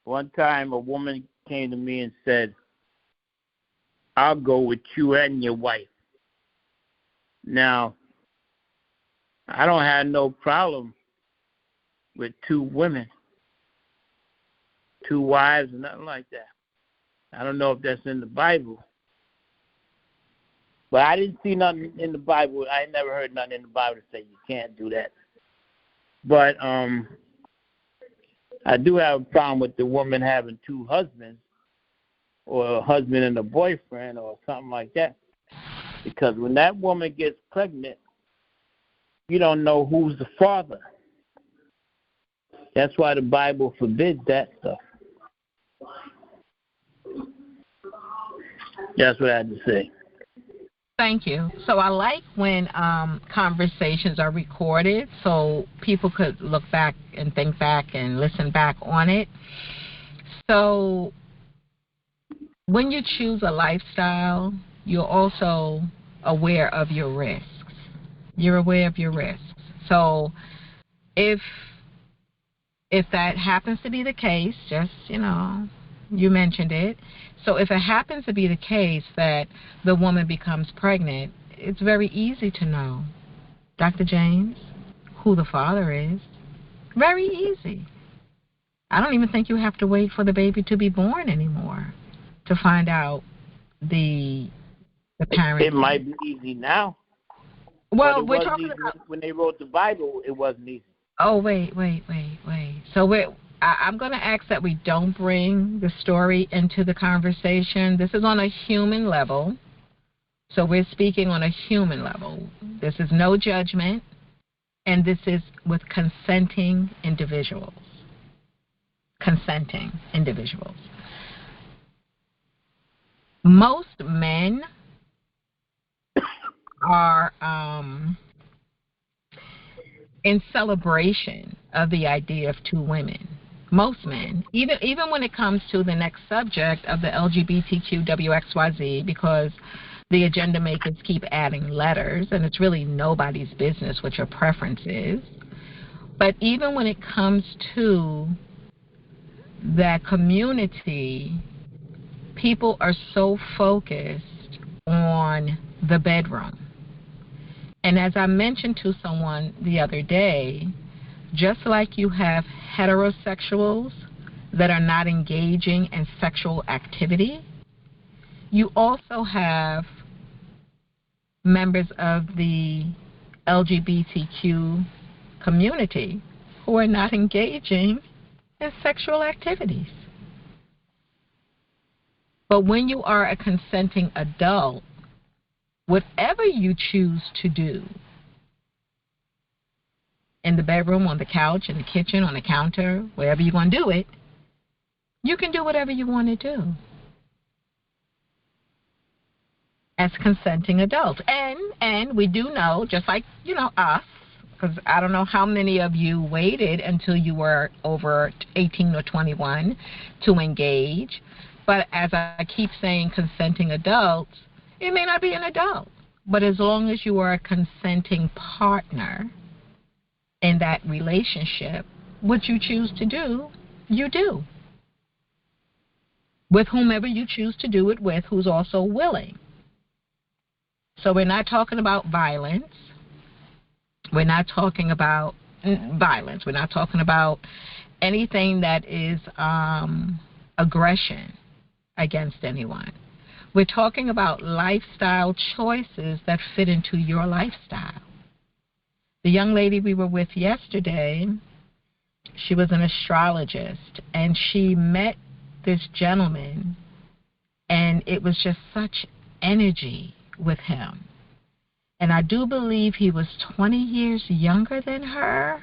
one time a woman came to me and said, I'll go with you and your wife. Now, I don't have no problem with two women, two wives, or nothing like that. I don't know if that's in the Bible. But I didn't see nothing in the Bible. I never heard nothing in the Bible to say you can't do that. But I do have a problem with the woman having two husbands, or a husband and a boyfriend, or something like that. Because when that woman gets pregnant, you don't know who's the father. That's why the Bible forbids that stuff. That's what I had to say. Thank you. So I like when conversations are recorded so people could look back and think back and listen back on it. So when you choose a lifestyle, you're also aware of your risks. You're aware of your risks. So if that happens to be the case, just, you mentioned it. So if it happens to be the case that the woman becomes pregnant, it's very easy to know, Dr. James, who the father is. Very easy. I don't even think you have to wait for the baby to be born anymore to find out the parent. It might be easy now. Well, we're talking about when they wrote the Bible, it wasn't easy. Oh, wait. So I'm going to ask that we don't bring the story into the conversation. This is on a human level. So we're speaking on a human level. This is no judgment, and this is with consenting individuals. Consenting individuals. Most men are in celebration of the idea of two women. Most men, even when it comes to the next subject of the LGBTQWXYZ, because the agenda makers keep adding letters, and it's really nobody's business what your preference is. But even when it comes to that community, people are so focused on the bedroom. And as I mentioned to someone the other day, just like you have heterosexuals that are not engaging in sexual activity, you also have members of the LGBTQ community who are not engaging in sexual activities. But when you are a consenting adult, whatever you choose to do, in the bedroom, on the couch, in the kitchen, on the counter, wherever you're going to do it, you can do whatever you want to do as consenting adults. And we do know, just like, us, because I don't know how many of you waited until you were over 18 or 21 to engage. But as I keep saying, consenting adults, it may not be an adult. But as long as you are a consenting partner in that relationship, what you choose to do, you do. With whomever you choose to do it with, who's also willing. So we're not talking about violence. We're not talking about violence. We're not talking about anything that is aggression against anyone. We're talking about lifestyle choices that fit into your lifestyle. The young lady we were with yesterday, she was an astrologist, and she met this gentleman, and it was just such energy with him. And I do believe he was 20 years younger than her.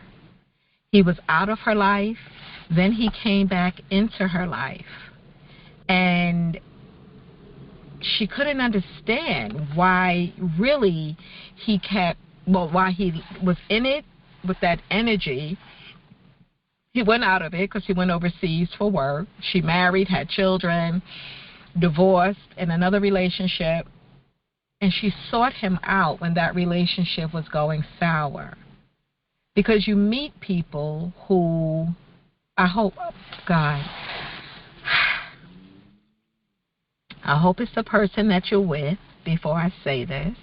He was out of her life. Then he came back into her life. And she couldn't understand why really why he was in it with that energy. He went out of it because he went overseas for work. She married, had children, divorced, in another relationship. And she sought him out when that relationship was going sour. Because you meet people who, I hope it's the person that you're with before I say this.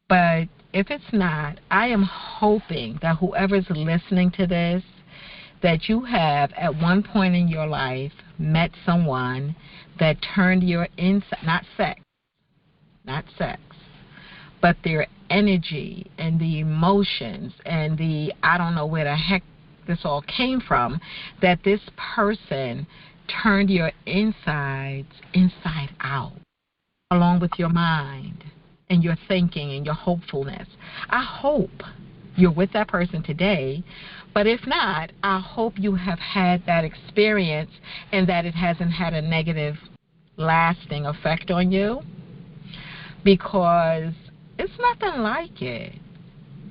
But if it's not, I am hoping that whoever's listening to this, that you have at one point in your life met someone that turned your inside, not sex, but their energy and the emotions and the, I don't know where the heck this all came from, that this person turned your insides inside out, along with your mind and your thinking and your hopefulness. I hope you're with that person today, but if not, I hope you have had that experience and that it hasn't had a negative, lasting effect on you, because it's nothing like it.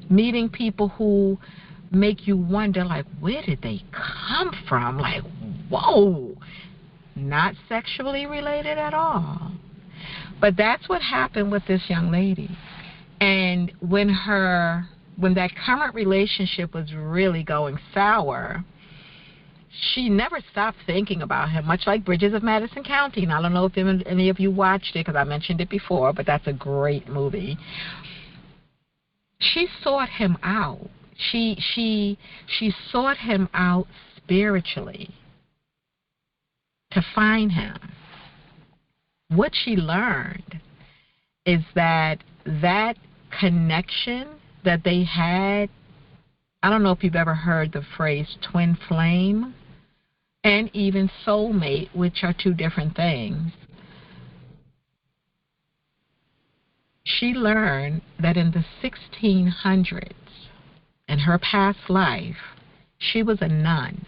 Meeting people who make you wonder, like, where did they come from? Like, whoa, not sexually related at all. But that's what happened with this young lady. And when that current relationship was really going sour, she never stopped thinking about him, much like Bridges of Madison County. And I don't know if any of you watched it, because I mentioned it before, but that's a great movie. She sought him out. She sought him out spiritually to find him. What she learned is that connection that they had, I don't know if you've ever heard the phrase twin flame and even soulmate, which are two different things. She learned that in the 1600s, in her past life, she was a nun.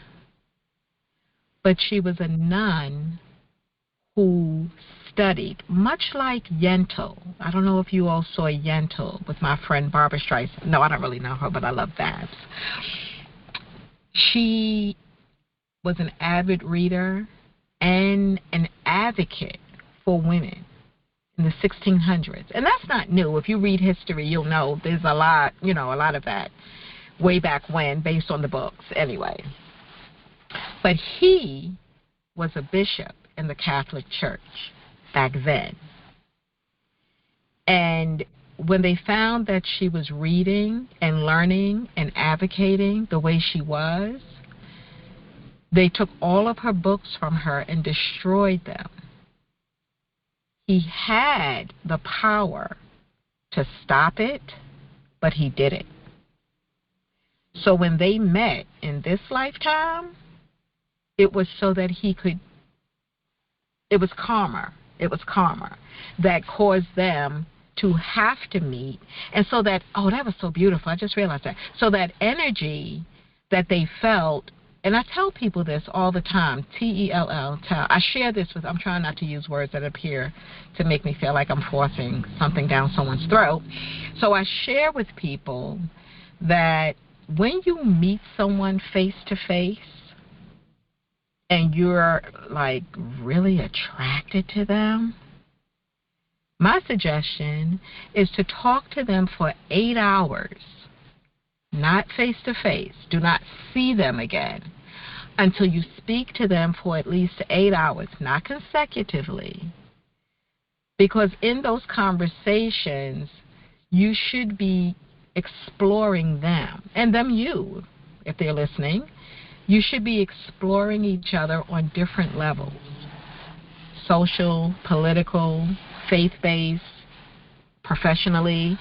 But she was a nun who studied, much like Yentl. I don't know if you all saw Yentl with my friend Barbara Streisand. No, I don't really know her, but I love Babs. She was an avid reader and an advocate for women in the 1600s. And that's not new. If you read history, you'll know there's a lot of that way back when, based on the books anyway. But he was a bishop in the Catholic Church back then. And when they found that she was reading and learning and advocating the way she was, they took all of her books from her and destroyed them. He had the power to stop it, but he didn't. So when they met in this lifetime, it was so that it was karma that caused them to have to meet. And so that, that was so beautiful. I just realized that. So that energy that they felt and I tell people this all the time, T-E-L-L, tell. I share this with, I'm trying not to use words that appear to make me feel like I'm forcing something down someone's throat. So I share with people that when you meet someone face to face and you're like really attracted to them, my suggestion is to talk to them for 8 hours, not face to face. Do not see them again until you speak to them for at least 8 hours, not consecutively. Because in those conversations, you should be exploring them, and them you, if they're listening. You should be exploring each other on different levels: social, political, faith-based, professionally.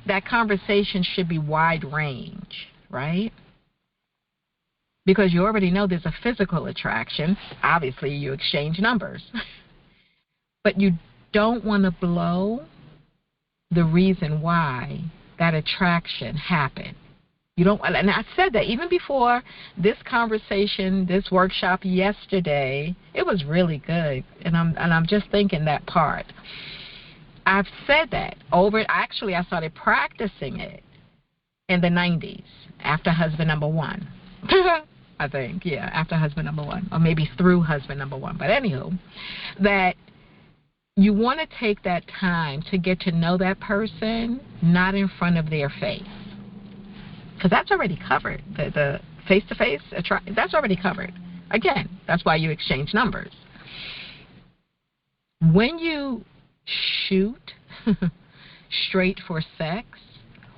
That conversation should be wide range, right? Because you already know there's a physical attraction. Obviously, you exchange numbers. But you don't want to blow the reason why that attraction happened. You don't, and I said that even before this conversation, this workshop yesterday. It was really good, and I'm just thinking that part. I've said that over. Actually, I started practicing it in the 90s after husband number one. I think, yeah, after husband number one, or maybe through husband number one. But anywho, that you want to take that time to get to know that person, not in front of their face. Because that's already covered. The face-to-face, that's already covered. Again, that's why you exchange numbers. When you shoot straight for sex,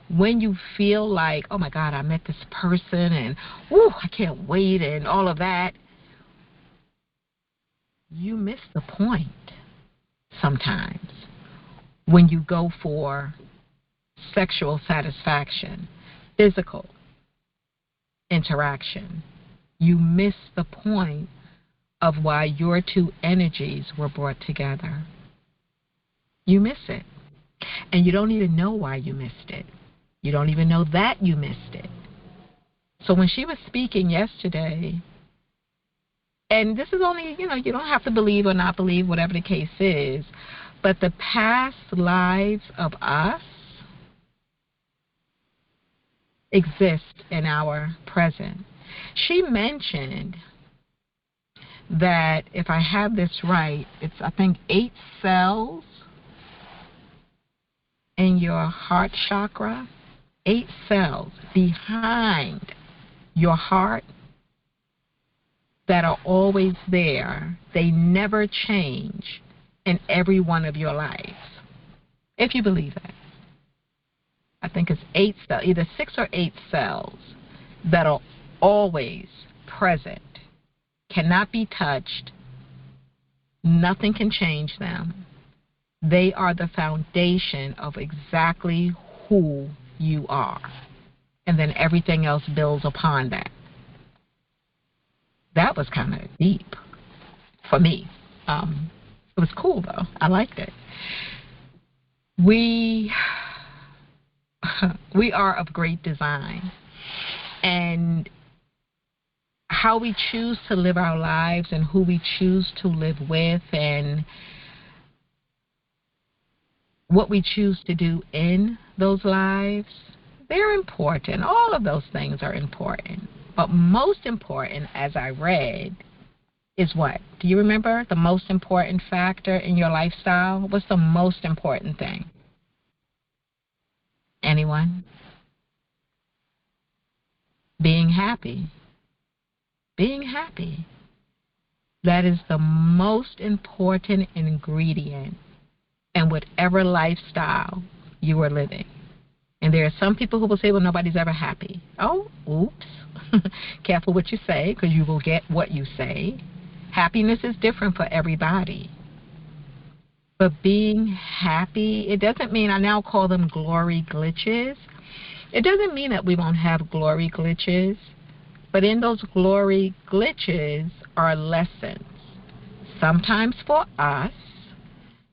when you feel like, oh my God, I met this person and whoo, I can't wait and all of that, you miss the point sometimes when you go for sexual satisfaction, physical interaction. You miss the point of why your two energies were brought together. You miss it. And you don't even know why you missed it. You don't even know that you missed it. So when she was speaking yesterday, and this is only, you don't have to believe or not believe, whatever the case is, but the past lives of us exist in our present. She mentioned that, if I have this right, it's, I think, 8 cells in your heart chakra, 8 cells behind your heart that are always there. They never change in every one of your lives, if you believe that. I think it's 8 cells, either 6 or 8 cells that are always present, cannot be touched, nothing can change them. They are the foundation of exactly who you are. And then everything else builds upon that. That was kind of deep for me. It was cool, though. I liked it. We are of great design. And how we choose to live our lives and who we choose to live with and what we choose to do in those lives, they're important. All of those things are important. But most important, as I read, is what? Do you remember the most important factor in your lifestyle? What's the most important thing? Anyone? Being happy. Being happy. That is the most important ingredient in whatever lifestyle you are living. And there are some people who will say, well, nobody's ever happy. Oh, oops. Careful what you say, because you will get what you say. Happiness is different for everybody. But being happy, it doesn't mean, I now call them glory glitches. It doesn't mean that we won't have glory glitches. But in those glory glitches are lessons. Sometimes for us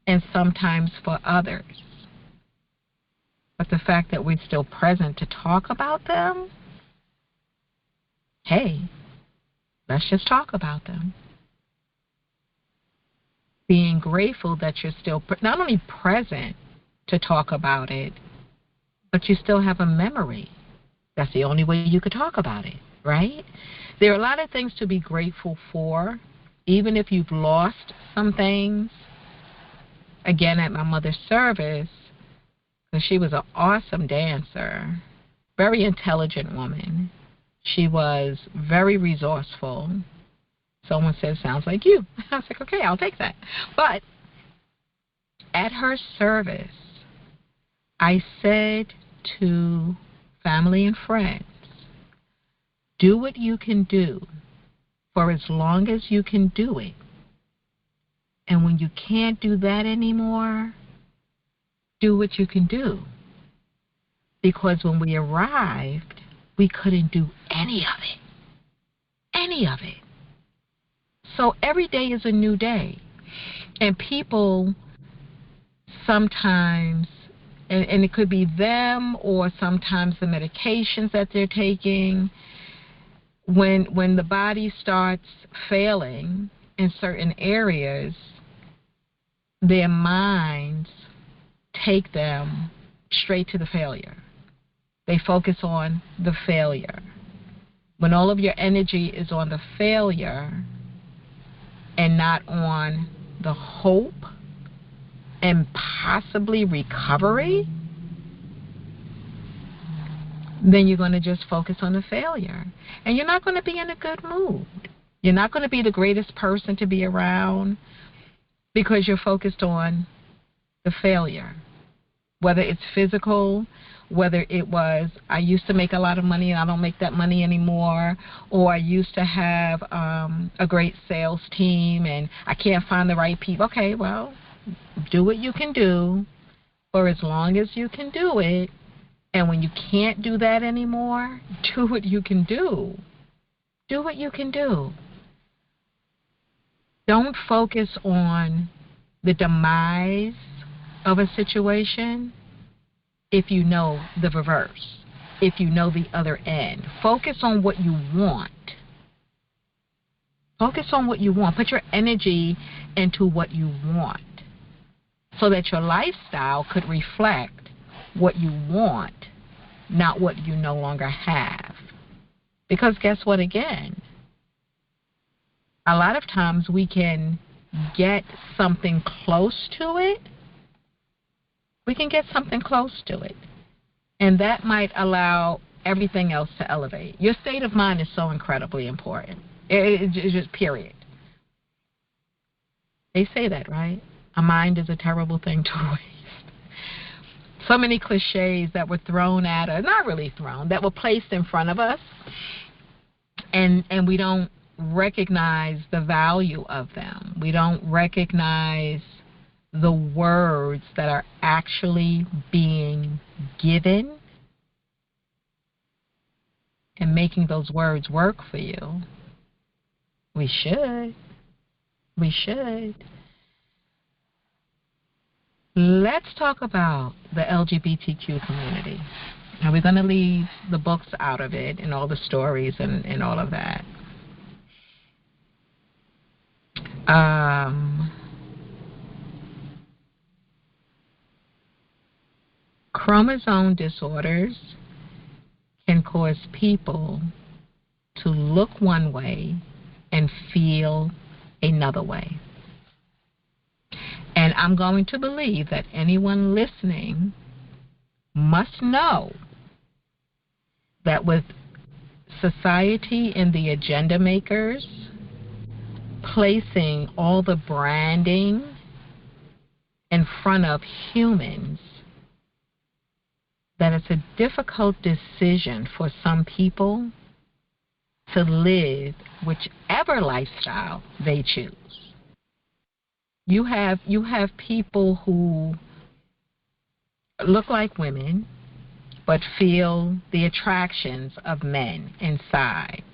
and sometimes for others. But the fact that we're still present to talk about them hey, let's just talk about them. Being grateful that you're still not only present to talk about it, but you still have a memory. That's the only way you could talk about it, right? There are a lot of things to be grateful for, even if you've lost some things. Again, at my mother's service, because she was an awesome dancer, very intelligent woman. She was very resourceful. Someone said, sounds like you. I was like, okay, I'll take that. But at her service, I said to family and friends, do what you can do for as long as you can do it. And when you can't do that anymore, do what you can do. Because when we arrived, we couldn't do any of it. Any of it. So every day is a new day. And people sometimes, and it could be them or sometimes the medications that they're taking, when the body starts failing in certain areas, their minds take them straight to the failure. They focus on the failure. When all of your energy is on the failure and not on the hope and possibly recovery, then you're going to just focus on the failure. And you're not going to be in a good mood. You're not going to be the greatest person to be around because you're focused on the failure. Whether it's physical, whether it was, I used to make a lot of money and I don't make that money anymore, or I used to have a great sales team and I can't find the right people. Okay, well, do what you can do for as long as you can do it. And when you can't do that anymore, do what you can do. Do what you can do. Don't focus on the demise of a situation if you know the reverse, if you know the other end. Focus on what you want. Focus on what you want. Put your energy into what you want so that your lifestyle could reflect what you want, not what you no longer have. Because guess what again? A lot of times we can get something close to it. We can get something close to it. And that might allow everything else to elevate. Your state of mind is so incredibly important. It's just period. They say that, right? A mind is a terrible thing to waste. So many cliches that were thrown at us, not really thrown, that were placed in front of us, and we don't recognize the value of them. We don't recognize the words that are actually being given and making those words work for you. We should. We should. Let's talk about the LGBTQ community. Now, we're going to leave the books out of it and all the stories and all of that. Chromosome disorders can cause people to look one way and feel another way. And I'm going to believe that anyone listening must know that with society and the agenda makers placing all the branding in front of humans, that it's a difficult decision for some people to live whichever lifestyle they choose. You have people who look like women but feel the attractions of men inside.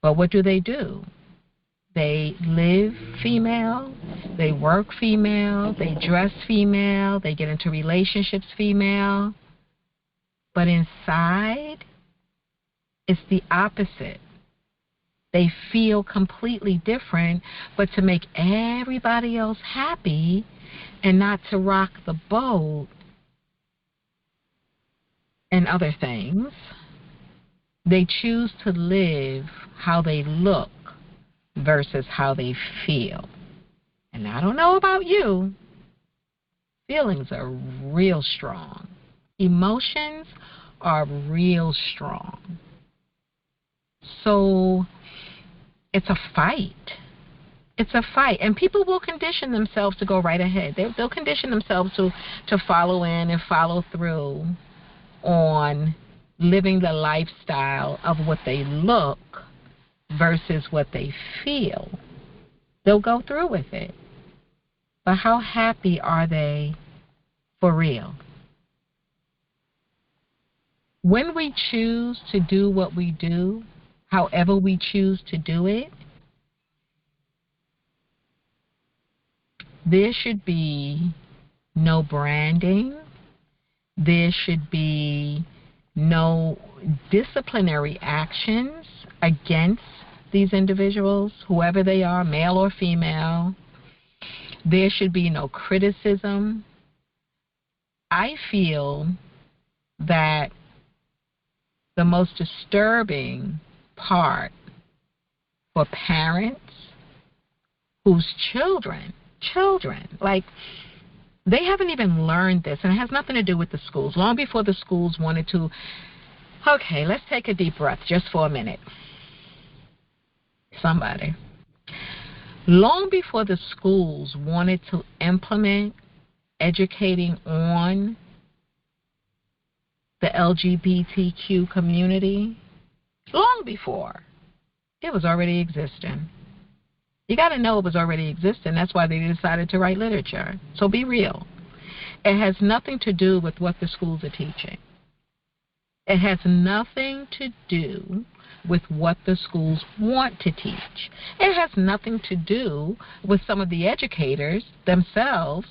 But what do? They live female, they work female, they dress female, they get into relationships female. But inside, It's the opposite. They feel completely different, but to make everybody else happy and not to rock the boat and other things, they choose to live how they look versus how they feel. And I don't know about you, feelings are real strong. Emotions are real strong. So it's a fight. It's a fight. And people will condition themselves to go right ahead. They'll condition themselves to follow in and follow through on living the lifestyle of what they look versus what they feel. They'll go through with it. But how happy are they for real? When we choose to do what we do, however we choose to do it, there should be no branding. There should be no disciplinary actions against these individuals, whoever they are, male or female. There should be no criticism. I feel that the most disturbing part for parents whose children, like, they haven't even learned this, and it has nothing to do with the schools. Long before the schools wanted to, okay, let's take a deep breath just for a minute. Somebody. Long before the schools wanted to implement educating on the LGBTQ community, long before, it was already existing. You got to know it was already existing. That's why they decided to write literature. So be real. It has nothing to do with what the schools are teaching. It has nothing to do with what the schools want to teach. It has nothing to do with some of the educators themselves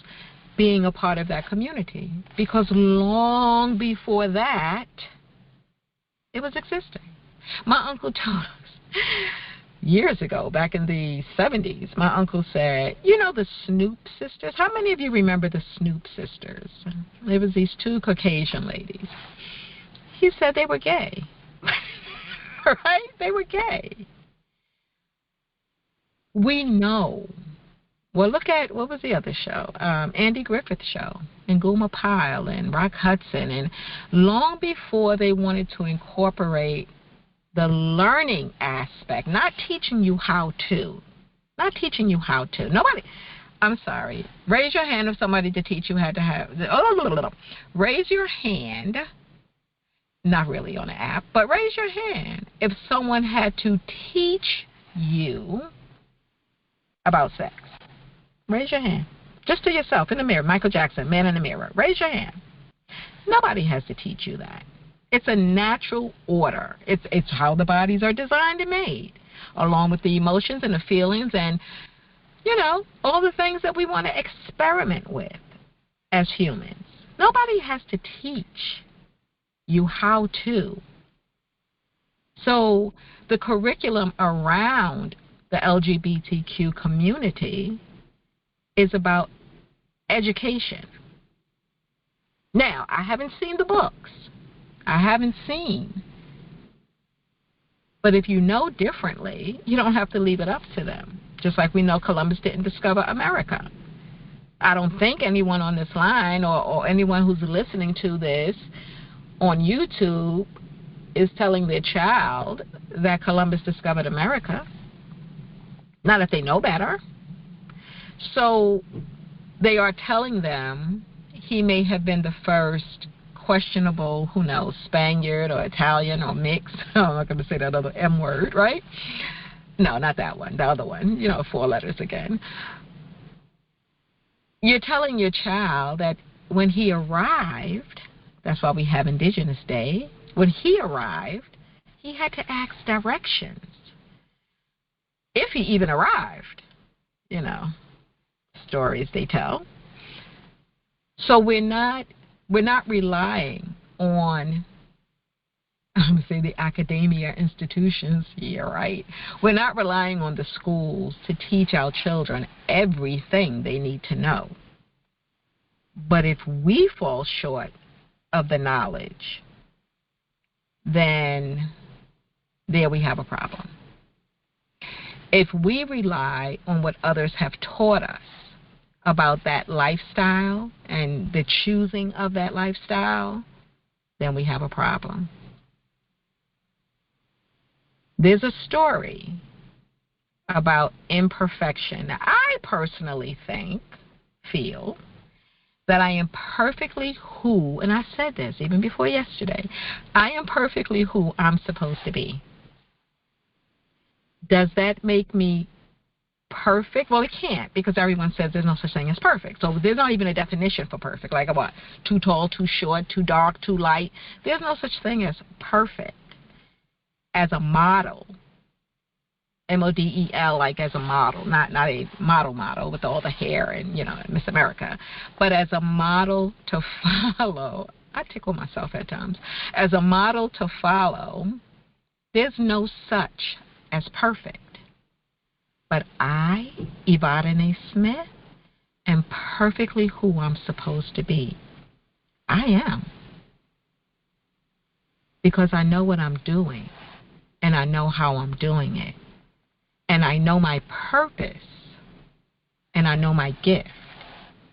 being a part of that community. Because long before that, it was existing. My uncle told us years ago, back in the 70s, my uncle said, you know the Snoop sisters? How many of you remember the Snoop sisters? There was these two Caucasian ladies. He said they were gay. Right? They were gay. We know. Well, look at, what was the other show? Andy Griffith's show, and Gooma Pyle and Rock Hudson. And long before they wanted to incorporate the learning aspect, not teaching you how to. Not teaching you how to. Nobody, I'm sorry. Raise your hand if somebody to teach you had to have. Raise your hand. Not really on the app, but raise your hand if someone had to teach you about sex. Raise your hand. Just to yourself in the mirror. Michael Jackson, man in the mirror. Raise your hand. Nobody has to teach you that. It's a natural order. It's how the bodies are designed and made, along with the emotions and the feelings and, you know, all the things that we want to experiment with as humans. Nobody has to teach you how to. So the curriculum around the LGBTQ community is about education. Now, I haven't seen the books. I haven't seen. But if you know differently, you don't have to leave it up to them. Just like we know Columbus didn't discover America. I don't think anyone on this line or anyone who's listening to this on YouTube is telling their child that Columbus discovered America. Not if they know better. So they are telling them he may have been the first questionable, who knows, Spaniard or Italian or mixed. I'm not going to say that other M word, right? No, not that one. The other one, you know, 4 letters again. You're telling your child that when he arrived, that's why we have Indigenous Day, when he arrived, he had to ask directions. If he even arrived, you know, stories they tell. So we're not relying on I'm going to say the academia institutions, yeah, right. We're not relying on the schools to teach our children everything they need to know. But if we fall short of the knowledge, then there we have a problem. If we rely on what others have taught us about that lifestyle and the choosing of that lifestyle, then we have a problem. There's a story about imperfection. I personally feel that I am perfectly who, and I said this even before yesterday, I am perfectly who I'm supposed to be. Does that make me perfect? Well, it can't, because everyone says there's no such thing as perfect. So there's not even a definition for perfect. Like what? Too tall, too short, too dark, too light. There's no such thing as perfect as a model. MODEL, like as a model, not a model with all the hair and, Miss America, but as a model to follow. I tickle myself at times. As a model to follow, there's no such as perfect. But I, Evadyne Smith, am perfectly who I'm supposed to be. I am. Because I know what I'm doing, and I know how I'm doing it. And I know my purpose, and I know my gift.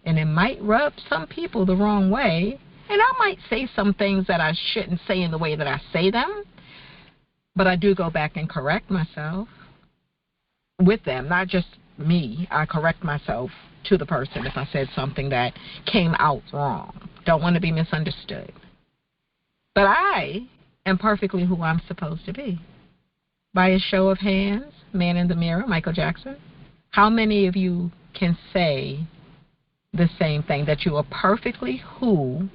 And it might rub some people the wrong way, and I might say some things that I shouldn't say in the way that I say them, but I do go back and correct myself with them, not just me. I correct myself to the person if I said something that came out wrong. Don't want to be misunderstood. But I am perfectly who I'm supposed to be. By a show of hands, man in the mirror, Michael Jackson, how many of you can say the same thing, that you are perfectly who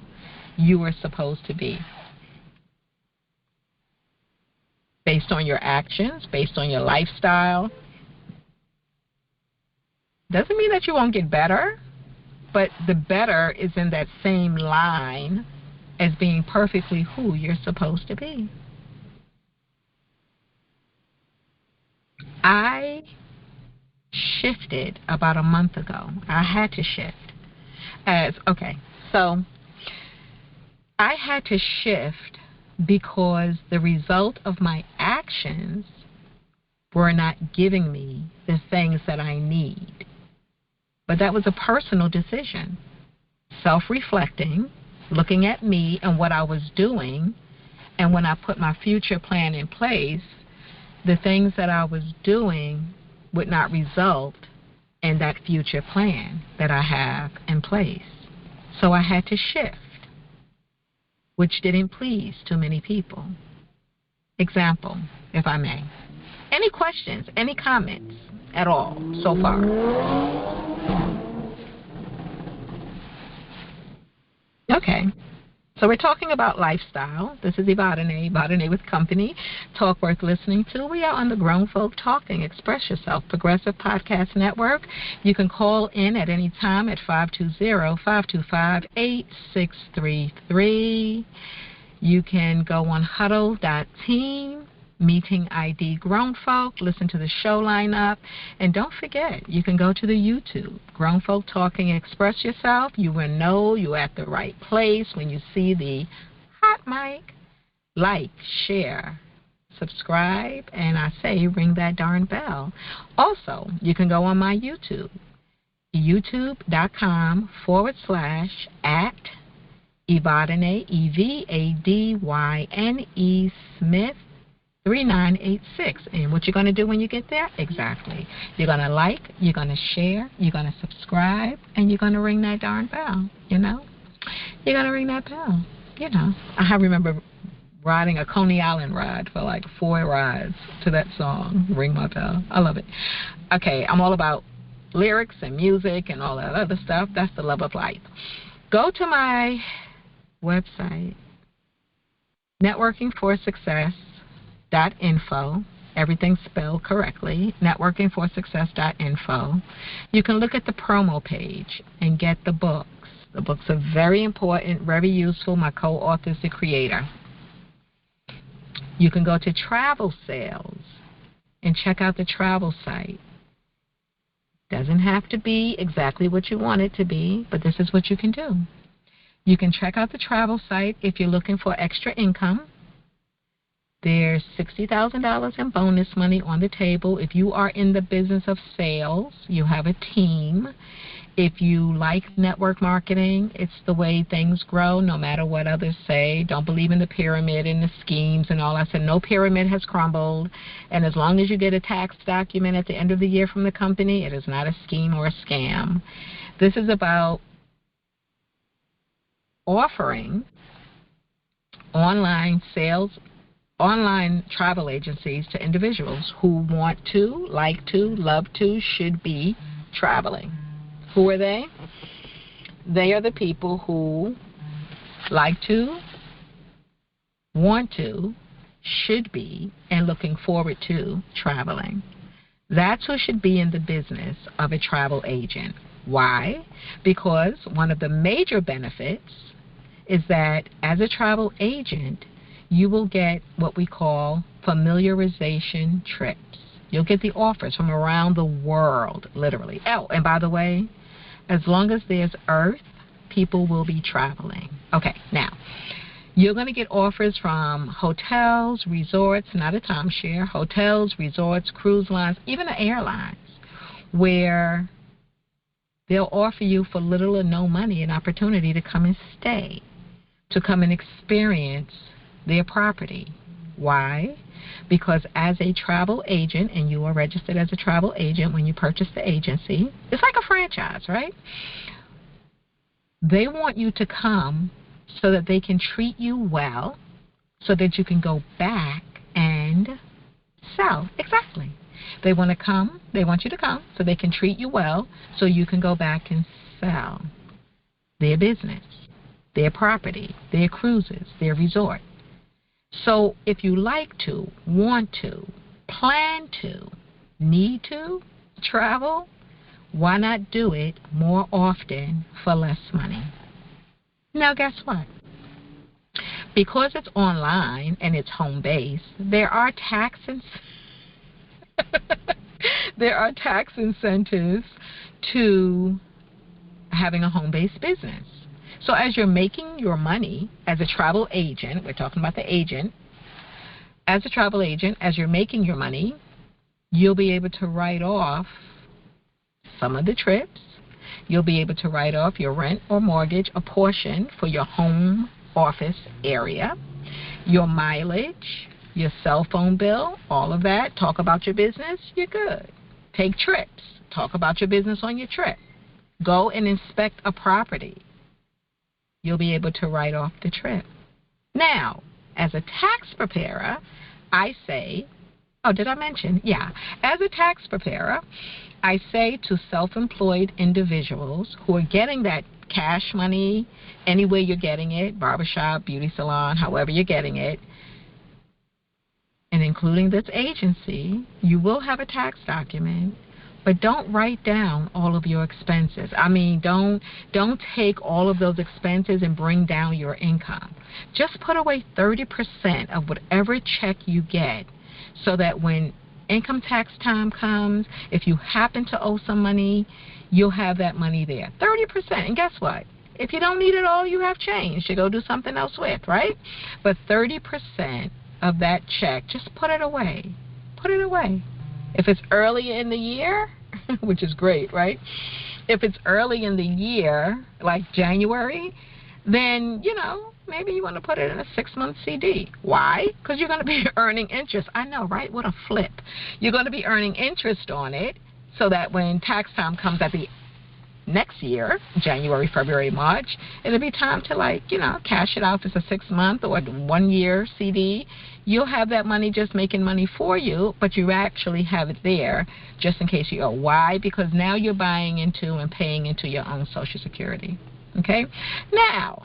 you are supposed to be? Based on your actions, based on your lifestyle. Doesn't mean that you won't get better, but the better is in that same line as being perfectly who you're supposed to be. I shifted about a month ago. I had to shift. So I had to shift because the result of my actions were not giving me the things that I need. But that was a personal decision. Self-reflecting, looking at me and what I was doing, and when I put my future plan in place, the things that I was doing would not result in that future plan that I have in place. So I had to shift, which didn't please too many people. Example, if I may. Any questions, any comments at all so far? Okay. So we're talking about lifestyle. This is Evadyne with Company. Talk worth listening to. We are on the Grown Folk Talking, Express Yourself, Progressive Podcast Network. You can call in at any time at 520-525-8633. You can go on huddle.team, Meeting ID Grown Folk, listen to the show lineup, and don't forget, you can go to the YouTube, Grown Folk Talking, Express Yourself. You will know you're at the right place when you see the hot mic. Like, share, subscribe, and I say ring that darn bell. Also, you can go on my YouTube, youtube.com/@ Evadyne, Evadyne Smith 3986. And what you're going to do when you get there? Exactly. You're going to like, you're going to share, you're going to subscribe, and you're going to ring that darn bell, You're going to ring that bell, I remember riding a Coney Island ride for like 4 rides to that song, Ring My Bell. I love it. Okay, I'm all about lyrics and music and all that other stuff. That's the love of life. Go to my website, NetworkingForSuccess.info. Everything's spelled correctly. NetworkingForSuccess.info. You can look at the promo page and get the books. The books are very important, very useful. My co-author is the creator. You can go to travel sales and check out the travel site. Doesn't have to be exactly what you want it to be, but this is what you can do. You can check out the travel site if you're looking for extra income. There's $60,000 in bonus money on the table. If you are in the business of sales, you have a team. If you like network marketing, it's the way things grow, no matter what others say. Don't believe in the pyramid and the schemes and all. I said no pyramid has crumbled. And as long as you get a tax document at the end of the year from the company, it is not a scheme or a scam. This is about offering online sales, online travel agencies to individuals who want to, like to, love to, should be traveling. Who are they? They are the people who like to, want to, should be, and looking forward to traveling. That's who should be in the business of a travel agent. Why? Because one of the major benefits is that as a travel agent, you will get what we call familiarization trips. You'll get the offers from around the world, literally. Oh, and by the way, as long as there's Earth, people will be traveling. Okay, now, you're going to get offers from hotels, resorts, not a timeshare, hotels, resorts, cruise lines, even the airlines, where they'll offer you for little or no money an opportunity to come and stay, to come and experience their property. Why? Because as a travel agent, and you are registered as a travel agent when you purchase the agency, it's like a franchise, right? They want you to come so that they can treat you well, so that you can go back and sell. Exactly. They want to come, they want you to come so they can treat you well, so you can go back and sell their business, their property, their cruises, their resort. So if you like to, want to, plan to, need to travel, why not do it more often for less money? Now, guess what? Because it's online and it's home-based, there are tax incentives to having a home-based business. So as you're making your money as a travel agent, we're talking about the agent, as a travel agent, as you're making your money, you'll be able to write off some of the trips. You'll be able to write off your rent or mortgage, a portion for your home office area, your mileage, your cell phone bill, all of that. Talk about your business, you're good. Take trips. Talk about your business on your trip. Go and inspect a property. You'll be able to write off the trip. Now, as a tax preparer, I say, did I mention? Yeah. As a tax preparer, I say to self-employed individuals who are getting that cash money, any way you're getting it, barbershop, beauty salon, however you're getting it, and including this agency, you will have a tax document. But don't write down all of your expenses. I mean, don't take all of those expenses and bring down your income. Just put away 30% of whatever check you get, so that when income tax time comes, if you happen to owe some money, you'll have that money there. 30%. And guess what? If you don't need it all, you have change to go do something else with, right? But 30% of that check, just put it away. Put it away. If it's early in the year, which is great, right? If it's early in the year, like January, then, maybe you want to put it in a 6-month CD. Why? Because you're going to be earning interest. I know, right? What a flip. You're going to be earning interest on it, so that when tax time comes at the next year, January, February, March, it'll be time to cash it out if it's a 6-month or 1-year CD. You'll have that money just making money for you, but you actually have it there just in case you owe. Why? Because now you're buying into and paying into your own Social Security. Okay? Now,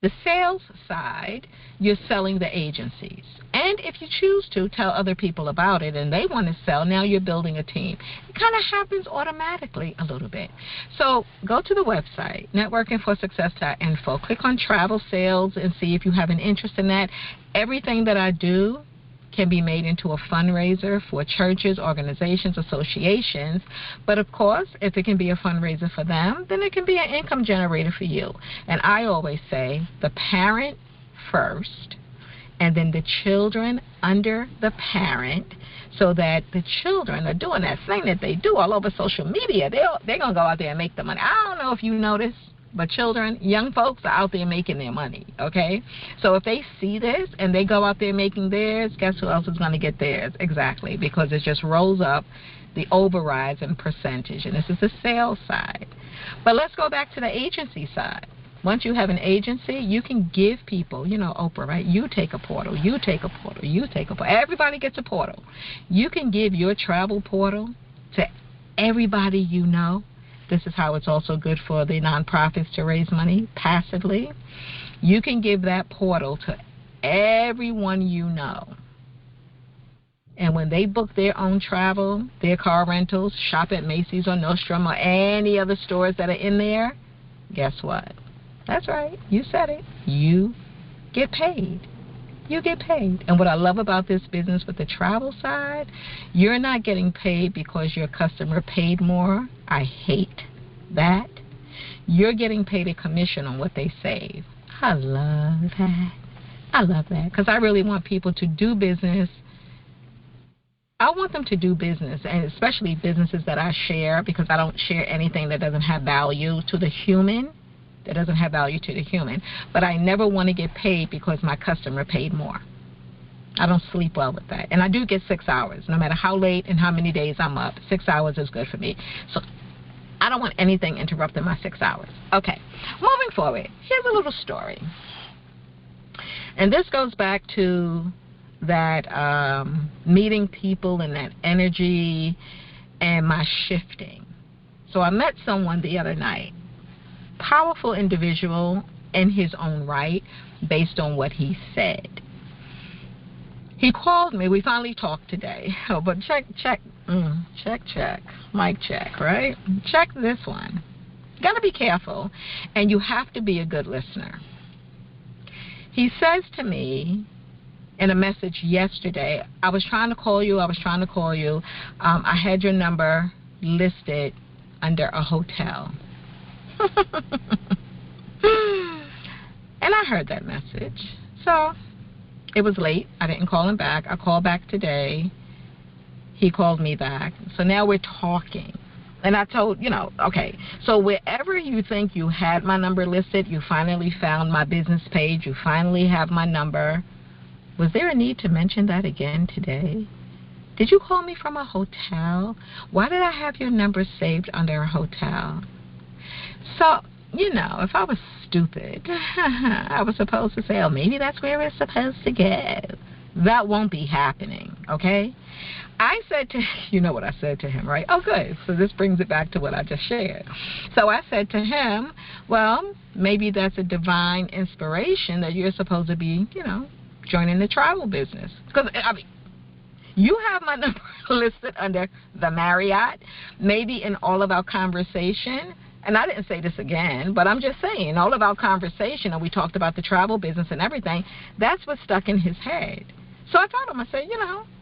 the sales side, you're selling the agencies. And if you choose to tell other people about it and they want to sell, now you're building a team. It kind of happens automatically a little bit. So go to the website, NetworkingForSuccess.info. Click on travel sales and see if you have an interest in that. Everything that I do can be made into a fundraiser for churches, organizations, associations. But of course, if it can be a fundraiser for them, then it can be an income generator for you. And I always say the parent first, and then the children under the parent, so that the children are doing that thing that they do all over social media. They're going to go out there and make the money. I don't know if you notice, but children, young folks are out there making their money, okay? So if they see this and they go out there making theirs, guess who else is going to get theirs? Exactly, because it just rolls up the overrides and percentage, and this is the sales side. But let's go back to the agency side. Once you have an agency, you can give people, you know, Oprah, right? You take a portal, you take a portal, you take a portal. Everybody gets a portal. You can give your travel portal to everybody you know. This is how it's also good for the nonprofits to raise money passively. You can give that portal to everyone you know. And when they book their own travel, their car rentals, shop at Macy's or Nordstrom or any other stores that are in there, guess what? That's right. You said it. You get paid. You get paid. And what I love about this business with the travel side, you're not getting paid because your customer paid more. I hate that. You're getting paid a commission on what they save. I love that. I love that because I really want people to do business. I want them to do business, and especially businesses that I share, because I don't share anything that doesn't have value to the human. That doesn't have value to the human. But I never want to get paid because my customer paid more. I don't sleep well with that. And I do get 6 hours. No matter how late and how many days I'm up, 6 hours is good for me. So I don't want anything interrupting my 6 hours. Okay, moving forward, here's a little story. And this goes back to that meeting people and that energy and my shifting. So I met someone the other night. Powerful individual in his own right based on what he said. He called me. We finally talked today. Oh, but check, mic check, right? Check this one. You got to be careful, and you have to be a good listener. He says to me in a message yesterday, I was trying to call you. I had your number listed under a hotel. And I heard that message. So it was late. I didn't call him back. I called back today. He called me back. So now we're talking. And I told, okay, so wherever you think you had my number listed, you finally found my business page, you finally have my number. Was there a need to mention that again today? Did you call me from a hotel? Why did I have your number saved under a hotel? So, if I was stupid, I was supposed to say, oh, maybe that's where it's supposed to go. That won't be happening, okay? I said to, you know what I said to him, right? Oh, good. So this brings it back to what I just shared. So I said to him, well, maybe that's a divine inspiration that you're supposed to be, joining the travel business. Because, you have my number listed under the Marriott, maybe in all of our conversation. And I didn't say this again, but I'm just saying, all of our conversation, and we talked about the travel business and everything, that's what stuck in his head. So I told him, I said,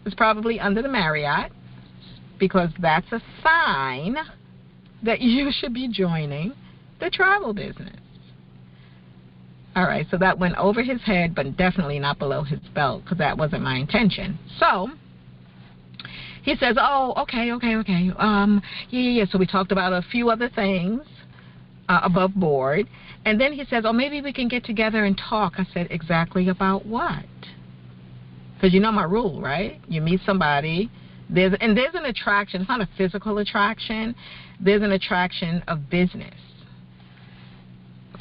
it's probably under the Marriott because that's a sign that you should be joining the travel business. All right, so that went over his head, but definitely not below his belt because that wasn't my intention. So he says, oh, okay. Yeah. So we talked about a few other things above board. And then he says, oh, maybe we can get together and talk. I said, exactly about what? Because you know my rule, right? You meet somebody, there's an attraction. It's not a physical attraction. There's an attraction of business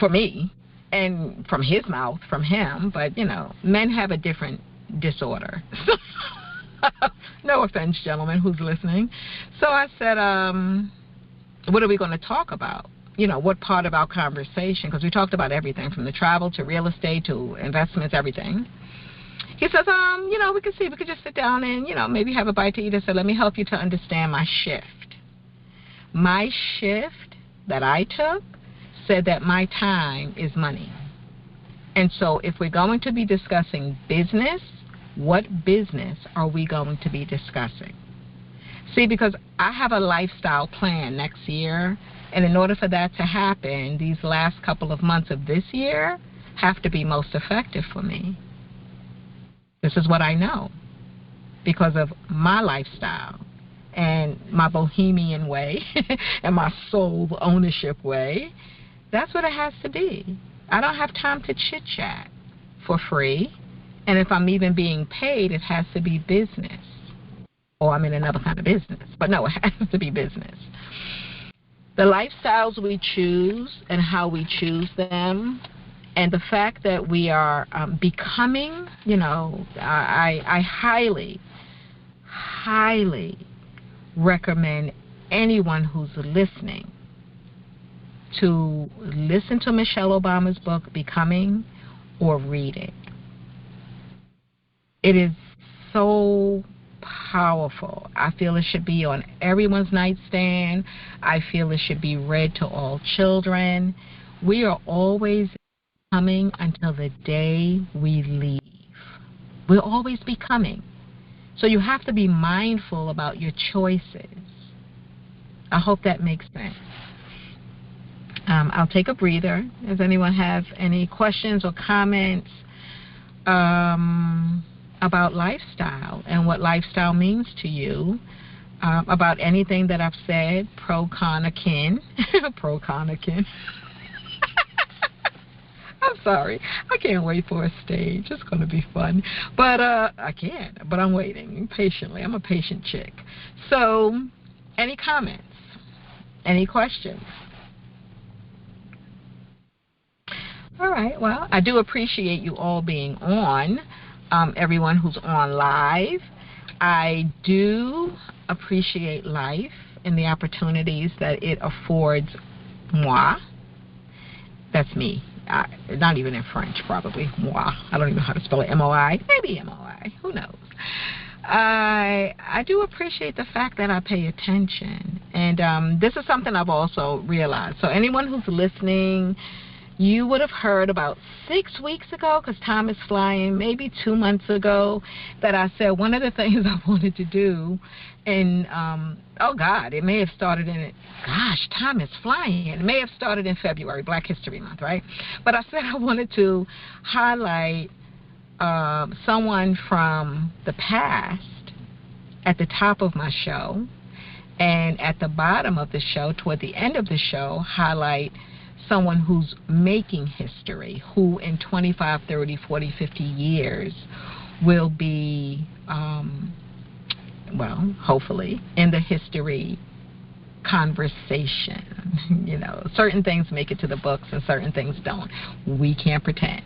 for me, and from his mouth, from him. But, men have a different disorder. No offense, gentlemen, who's listening. So I said, what are we going to talk about? What part of our conversation? Because we talked about everything from the travel to real estate to investments, everything. He says, we could see, we could just sit down and, maybe have a bite to eat. I said, let me help you to understand my shift. My shift that I took said that my time is money. And so if we're going to be discussing business, what business are we going to be discussing? See, because I have a lifestyle plan next year, and in order for that to happen, these last couple of months of this year have to be most effective for me. This is what I know because of my lifestyle and my bohemian way and my soul ownership way. That's what it has to be. I don't have time to chit-chat for free. And if I'm even being paid, it has to be business. Or I'm in another kind of business. But no, it has to be business. The lifestyles we choose and how we choose them, and the fact that we are becoming, I highly, highly recommend anyone who's listening to listen to Michelle Obama's book, Becoming, or read it. It is so powerful. I feel it should be on everyone's nightstand. I feel it should be read to all children. We are always becoming until the day we leave. We'll always be coming. So you have to be mindful about your choices. I hope that makes sense. I'll take a breather. Does anyone have any questions or comments about lifestyle and what lifestyle means to you, about anything that I've said, pro, con, or kin? Pro, con, or kin. I'm sorry. I can't wait for a stage. It's going to be fun. But I can't. But I'm waiting patiently. I'm a patient chick. So, any comments? Any questions? All right. Well, I do appreciate you all being on, everyone who's on live. I do appreciate life and the opportunities that it affords moi. That's me. Not even in French, probably. Moi. I don't even know how to spell it. M-O-I. Maybe M-O-I. Who knows? I do appreciate the fact that I pay attention. And this is something I've also realized. So anyone who's listening, you would have heard about 6 weeks ago, because time is flying, maybe 2 months ago, that I said one of the things I wanted to do, and, oh, God, it may have started gosh, time is flying. It may have started in February, Black History Month, right? But I said I wanted to highlight someone from the past at the top of my show, and at the bottom of the show, toward the end of the show, highlight someone who's making history, who in 25, 30, 40, 50 years will be, well, hopefully, in the history conversation. Certain things make it to the books and certain things don't. We can't pretend.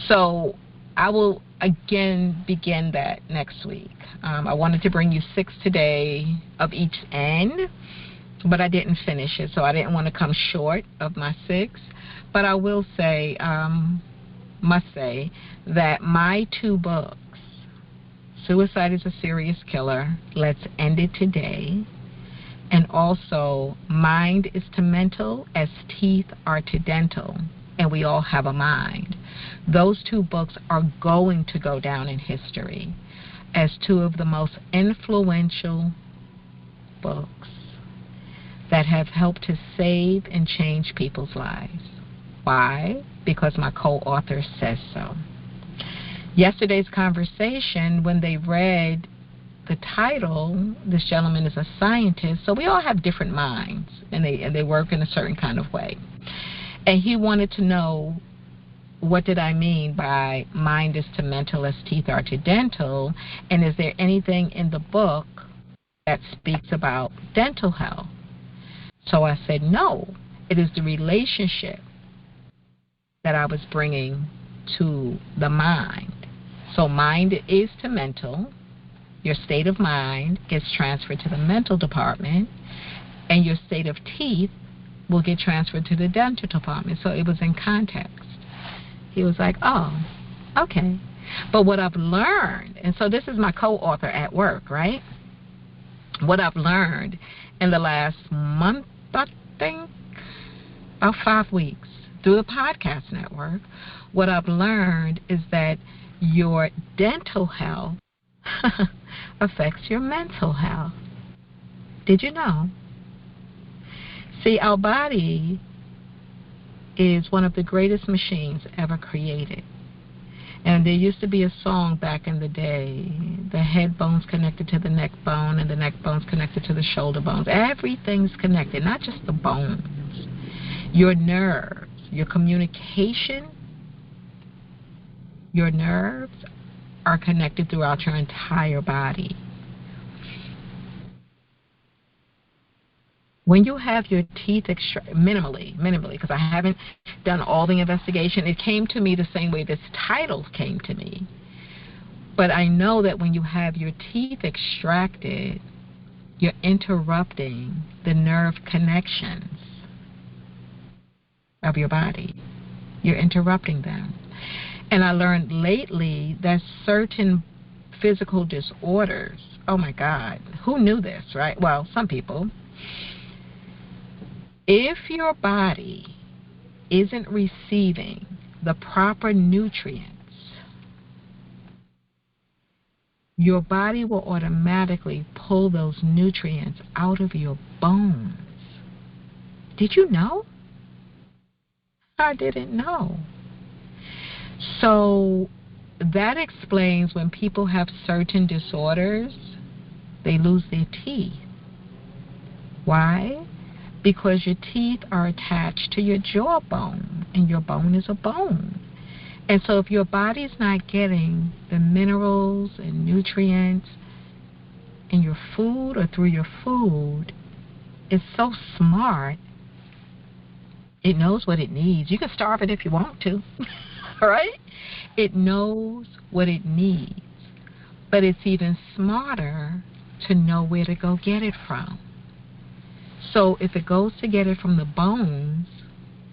So I will again begin that next week. I wanted to bring you 6 today of each end, but I didn't finish it, so I didn't want to come short of my 6. But I will say, must say, that my 2 books, Suicide is a Serious Killer, Let's End It Today, and also Mind is to Mental as Teeth are to Dental, and We All Have a Mind. Those 2 books are going to go down in history as 2 of the most influential books that have helped to save and change people's lives. Why? Because my co-author says so. Yesterday's conversation, when they read the title, this gentleman is a scientist, so we all have different minds, and they work in a certain kind of way. And he wanted to know, what did I mean by mind is to mental as teeth are to dental, and is there anything in the book that speaks about dental health? So I said, no, it is the relationship that I was bringing to the mind. So mind is to mental. Your state of mind gets transferred to the mental department, and your state of teeth will get transferred to the dental department. So it was in context. He was like, oh, okay. But what I've learned, and so this is my co-author at work, right? What I've learned in the last month, I think, about 5 weeks, through the podcast network, what I've learned is that your dental health affects your mental health. Did you know? See, our body is one of the greatest machines ever created. And there used to be a song back in the day, the head bone's connected to the neck bone and the neck bone's connected to the shoulder bones. Everything's connected, not just the bones. Your nerves, your communication, your nerves are connected throughout your entire body. When you have your teeth minimally, because I haven't done all the investigation, it came to me the same way this title came to me. But I know that when you have your teeth extracted, you're interrupting the nerve connections of your body. You're interrupting them. And I learned lately that certain physical disorders, oh my God, who knew this, right? Well, some people. If your body isn't receiving the proper nutrients, your body will automatically pull those nutrients out of your bones. Did you know? I didn't know. So that explains when people have certain disorders, they lose their teeth. Why? Because your teeth are attached to your jawbone, and your bone is a bone. And so if your body's not getting the minerals and nutrients in your food or through your food, it's so smart. It knows what it needs. You can starve it if you want to, all right? It knows what it needs. But it's even smarter to know where to go get it from. So if it goes to get it from the bones,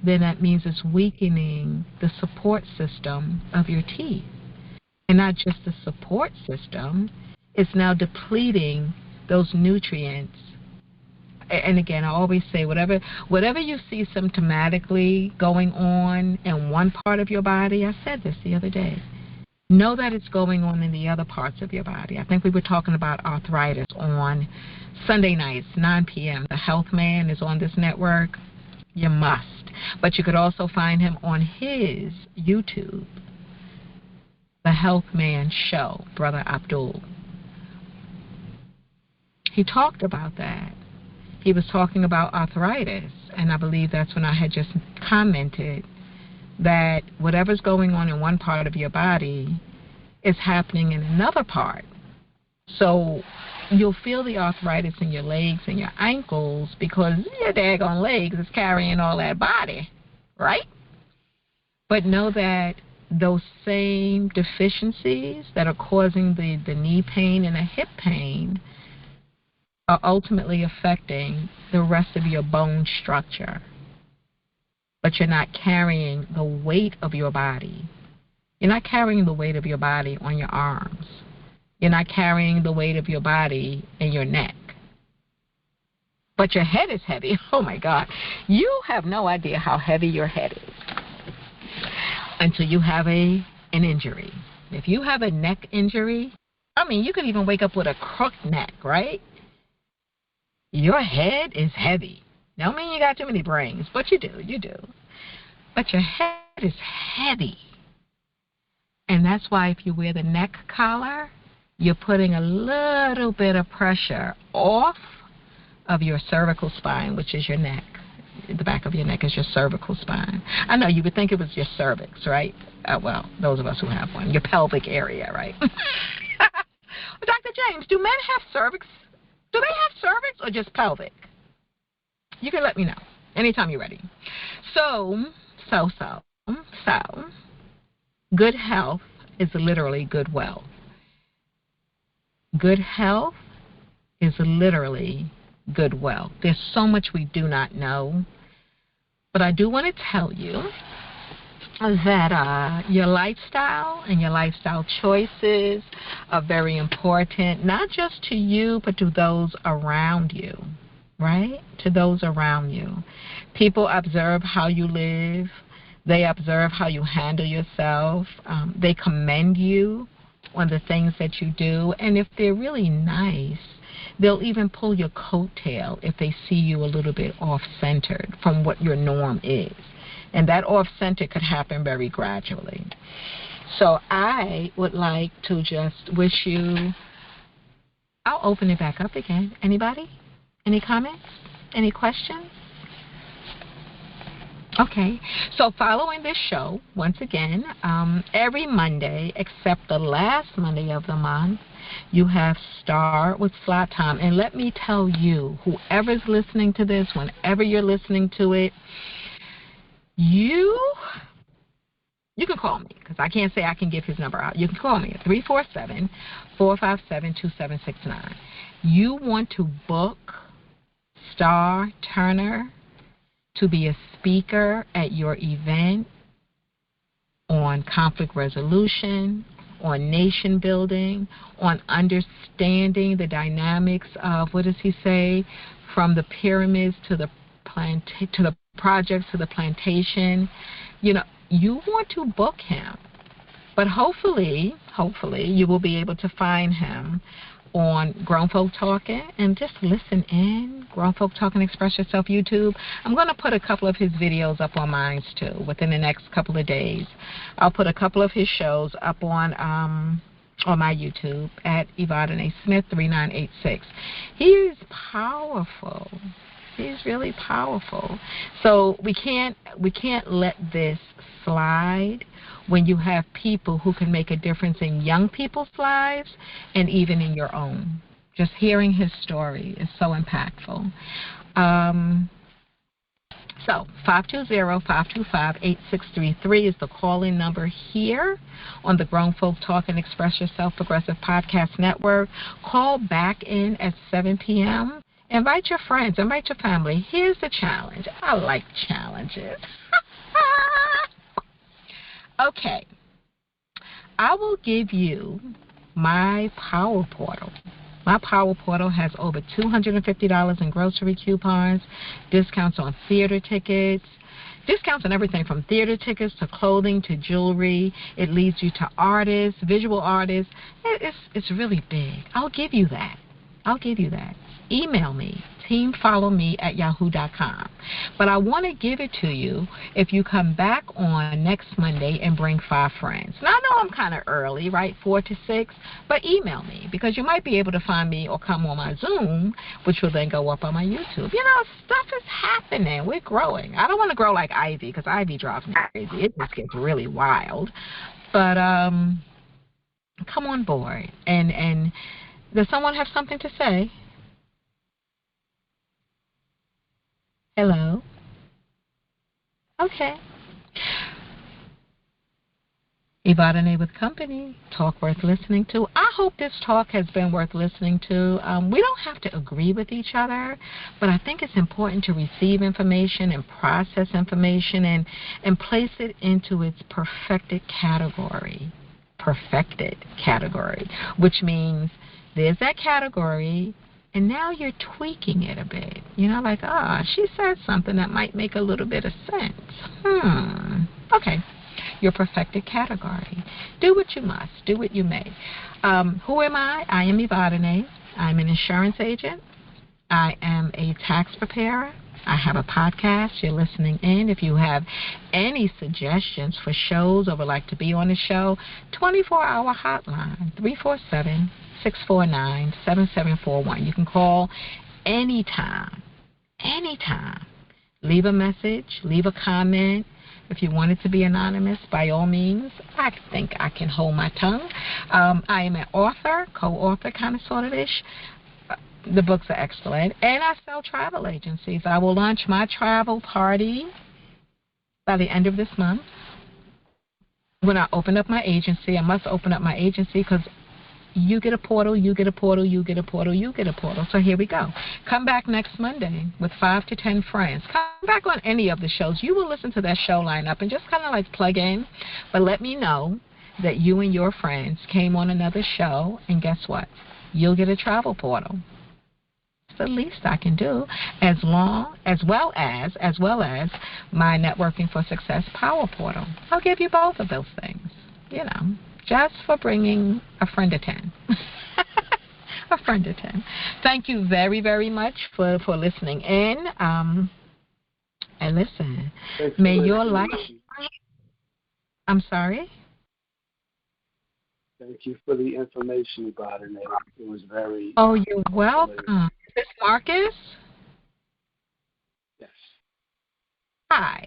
then that means it's weakening the support system of your teeth. And not just the support system, it's now depleting those nutrients. And again, I always say, whatever you see symptomatically going on in one part of your body, I said this the other day, know that it's going on in the other parts of your body. I think we were talking about arthritis on Sunday nights, 9 p.m. The Health Man is on this network. You must. But you could also find him on his YouTube, The Health Man Show, Brother Abdul. He talked about that. He was talking about arthritis, and I believe that's when I had just commented that whatever's going on in one part of your body is happening in another part. So you'll feel the arthritis in your legs and your ankles because your daggone legs is carrying all that body, right? But know that those same deficiencies that are causing the knee pain and the hip pain are ultimately affecting the rest of your bone structure. But you're not carrying the weight of your body. You're not carrying the weight of your body on your arms. You're not carrying the weight of your body in your neck. But your head is heavy. Oh, my God. You have no idea how heavy your head is until you have an injury. If you have a neck injury, I mean, you could even wake up with a crooked neck, right? Your head is heavy. Don't mean you got too many brains, but you do. But your head is heavy. And that's why if you wear the neck collar, you're putting a little bit of pressure off of your cervical spine, which is your neck. The back of your neck is your cervical spine. I know you would think it was your cervix, right? Well, those of us who have one. Your pelvic area, right? Dr. James, do men have cervix? Do they have cervix or just pelvic? You can let me know anytime you're ready. So, good health is literally good wealth. Good health is literally good wealth. There's so much we do not know, but I do want to tell you that your lifestyle and your lifestyle choices are very important, not just to you, but to those around you, right? To those around you. People observe how you live. They observe how you handle yourself. They commend you on the things that you do. And if they're really nice, they'll even pull your coattail if they see you a little bit off-centered from what your norm is. And that off-center could happen very gradually. So I would like to just wish you, I'll open it back up again. Anybody? Any comments? Any questions? Okay, so following this show, once again, every Monday except the last Monday of the month, you have Start with Slot Time. And let me tell you, whoever's listening to this, whenever you're listening to it, you can call me, because I can't say I can give his number out. You can call me at 347-457-2769. You want to book Star Turner to be a speaker at your event on conflict resolution, on nation building, on understanding the dynamics of, what does he say, from the pyramids to the projects to the plantation. You know, you want to book him. But hopefully you will be able to find him on Grown Folk Talking, and just listen in. Grown Folk Talking, Express Yourself YouTube. I'm going to put a couple of his videos up on mine too within the next couple of days. I'll put a couple of his shows up on my YouTube at Evadyne Smith 3986. He's powerful. He's really powerful. So we can't let this slide when you have people who can make a difference in young people's lives and even in your own. Just hearing his story is so impactful. So 520-525-8633 is the call-in number here on the Grown Folk Talk and Express Yourself Progressive Podcast Network. Call back in at 7 p.m. Invite your friends. Invite your family. Here's the challenge. I like challenges. Okay, I will give you my Power Portal. My Power Portal has over $250 in grocery coupons, discounts on theater tickets, discounts on everything from theater tickets to clothing to jewelry. It leads you to artists, visual artists. It's really big. I'll give you that. Email me, teamfollowme@yahoo.com. But I want to give it to you if you come back on next Monday and bring 5 friends. Now, I know I'm kind of early, right, 4 to 6, but email me, because you might be able to find me or come on my Zoom, which will then go up on my YouTube. You know, stuff is happening. We're growing. I don't want to grow like Ivy, because Ivy drives me crazy. It just gets really wild. But come on board. And does someone have something to say? Hello? Okay. Evadyne with company. Talk worth listening to. I hope this talk has been worth listening to. We don't have to agree with each other, but I think it's important to receive information and process information and place it into its perfected category, which means there's that category, and now you're tweaking it a bit. You know, like, she said something that might make a little bit of sense. Okay. Your perfected category. Do what you must. Do what you may. Who am I? I am Evadyne. I'm an insurance agent. I am a tax preparer. I have a podcast. You're listening in. If you have any suggestions for shows or would like to be on the show, 24-hour hotline, 347-649-7741. You can call anytime. Leave a message. Leave a comment. If you want it to be anonymous, by all means, I think I can hold my tongue. I am an author, co-author, kind of, sort of-ish. The books are excellent. And I sell travel agencies. I will launch my travel party by the end of this month. When I open up my agency, I must open up my agency because You get a portal, you get a portal, you get a portal, you get a portal. So here we go. Come back next Monday with 5 to 10 friends. Come back on any of the shows. You will listen to that show lineup and just kind of like plug in. But let me know that you and your friends came on another show, and guess what? You'll get a travel portal. It's the least I can do, as well as my Networking for Success Power Portal. I'll give you both of those things. Just for bringing a friend of 10. A friend of 10. Thank you very, very much for listening in. And listen, may your life... I'm sorry? Thank you for the information, Evadyne. It was very... Oh, you're welcome. Is this Marcus? Yes. Hi.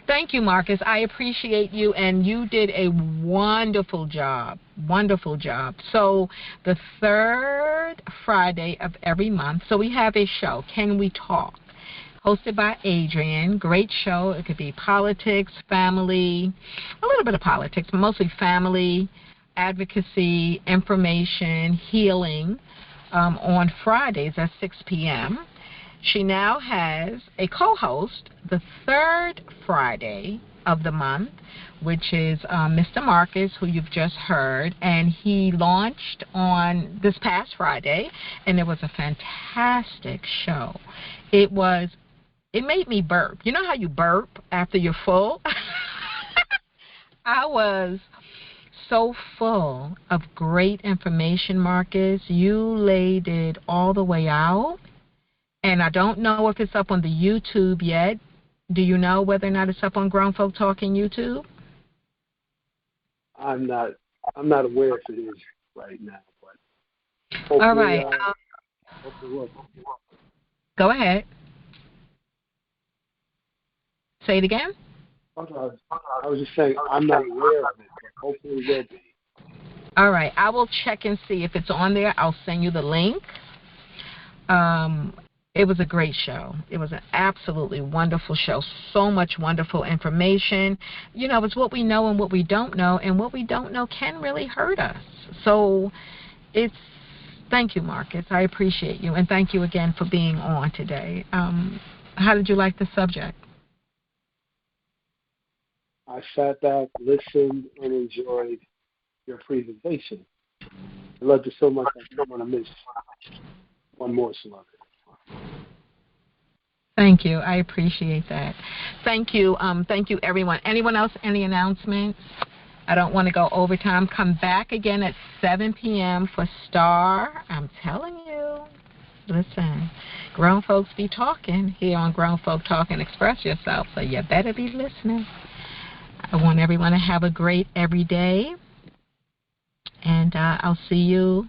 Thank you, Marcus. I appreciate you, and you did a wonderful job. Wonderful job. So the third Friday of every month, so we have a show, Can We Talk? Hosted by Adrian. Great show. It could be politics, family, a little bit of politics, but mostly family, advocacy, information, healing, on Fridays at 6 p.m. She now has a co-host the third Friday of the month, which is Mr. Marcus, who you've just heard, and he launched on this past Friday, and it was a fantastic show. It made me burp. You know how you burp after you're full? I was so full of great information, Marcus. You laid it all the way out. And I don't know if it's up on the YouTube yet. Do you know whether or not it's up on Grown Folk Talking YouTube? I'm not aware if it is right now, but all right. Go ahead. Say it again. I was just saying I'm not aware of it, but hopefully it will be. All right. I will check and see if it's on there. I'll send you the link. It was a great show. It was an absolutely wonderful show. So much wonderful information. It's what we know and what we don't know, and what we don't know can really hurt us. So thank you, Marcus. I appreciate you, and thank you again for being on today. How did you like the subject? I sat back, listened, and enjoyed your presentation. I loved it so much I don't want to miss one more slug. Thank you. I appreciate that. Thank you. Thank you, everyone. Anyone else? Any announcements? I don't want to go overtime. Come back again at 7 p.m. for Star. I'm telling you. Listen, grown folks be talking here on Grown Folk Talk and Express Yourself, so you better be listening. I want everyone to have a great every day, and I'll see you.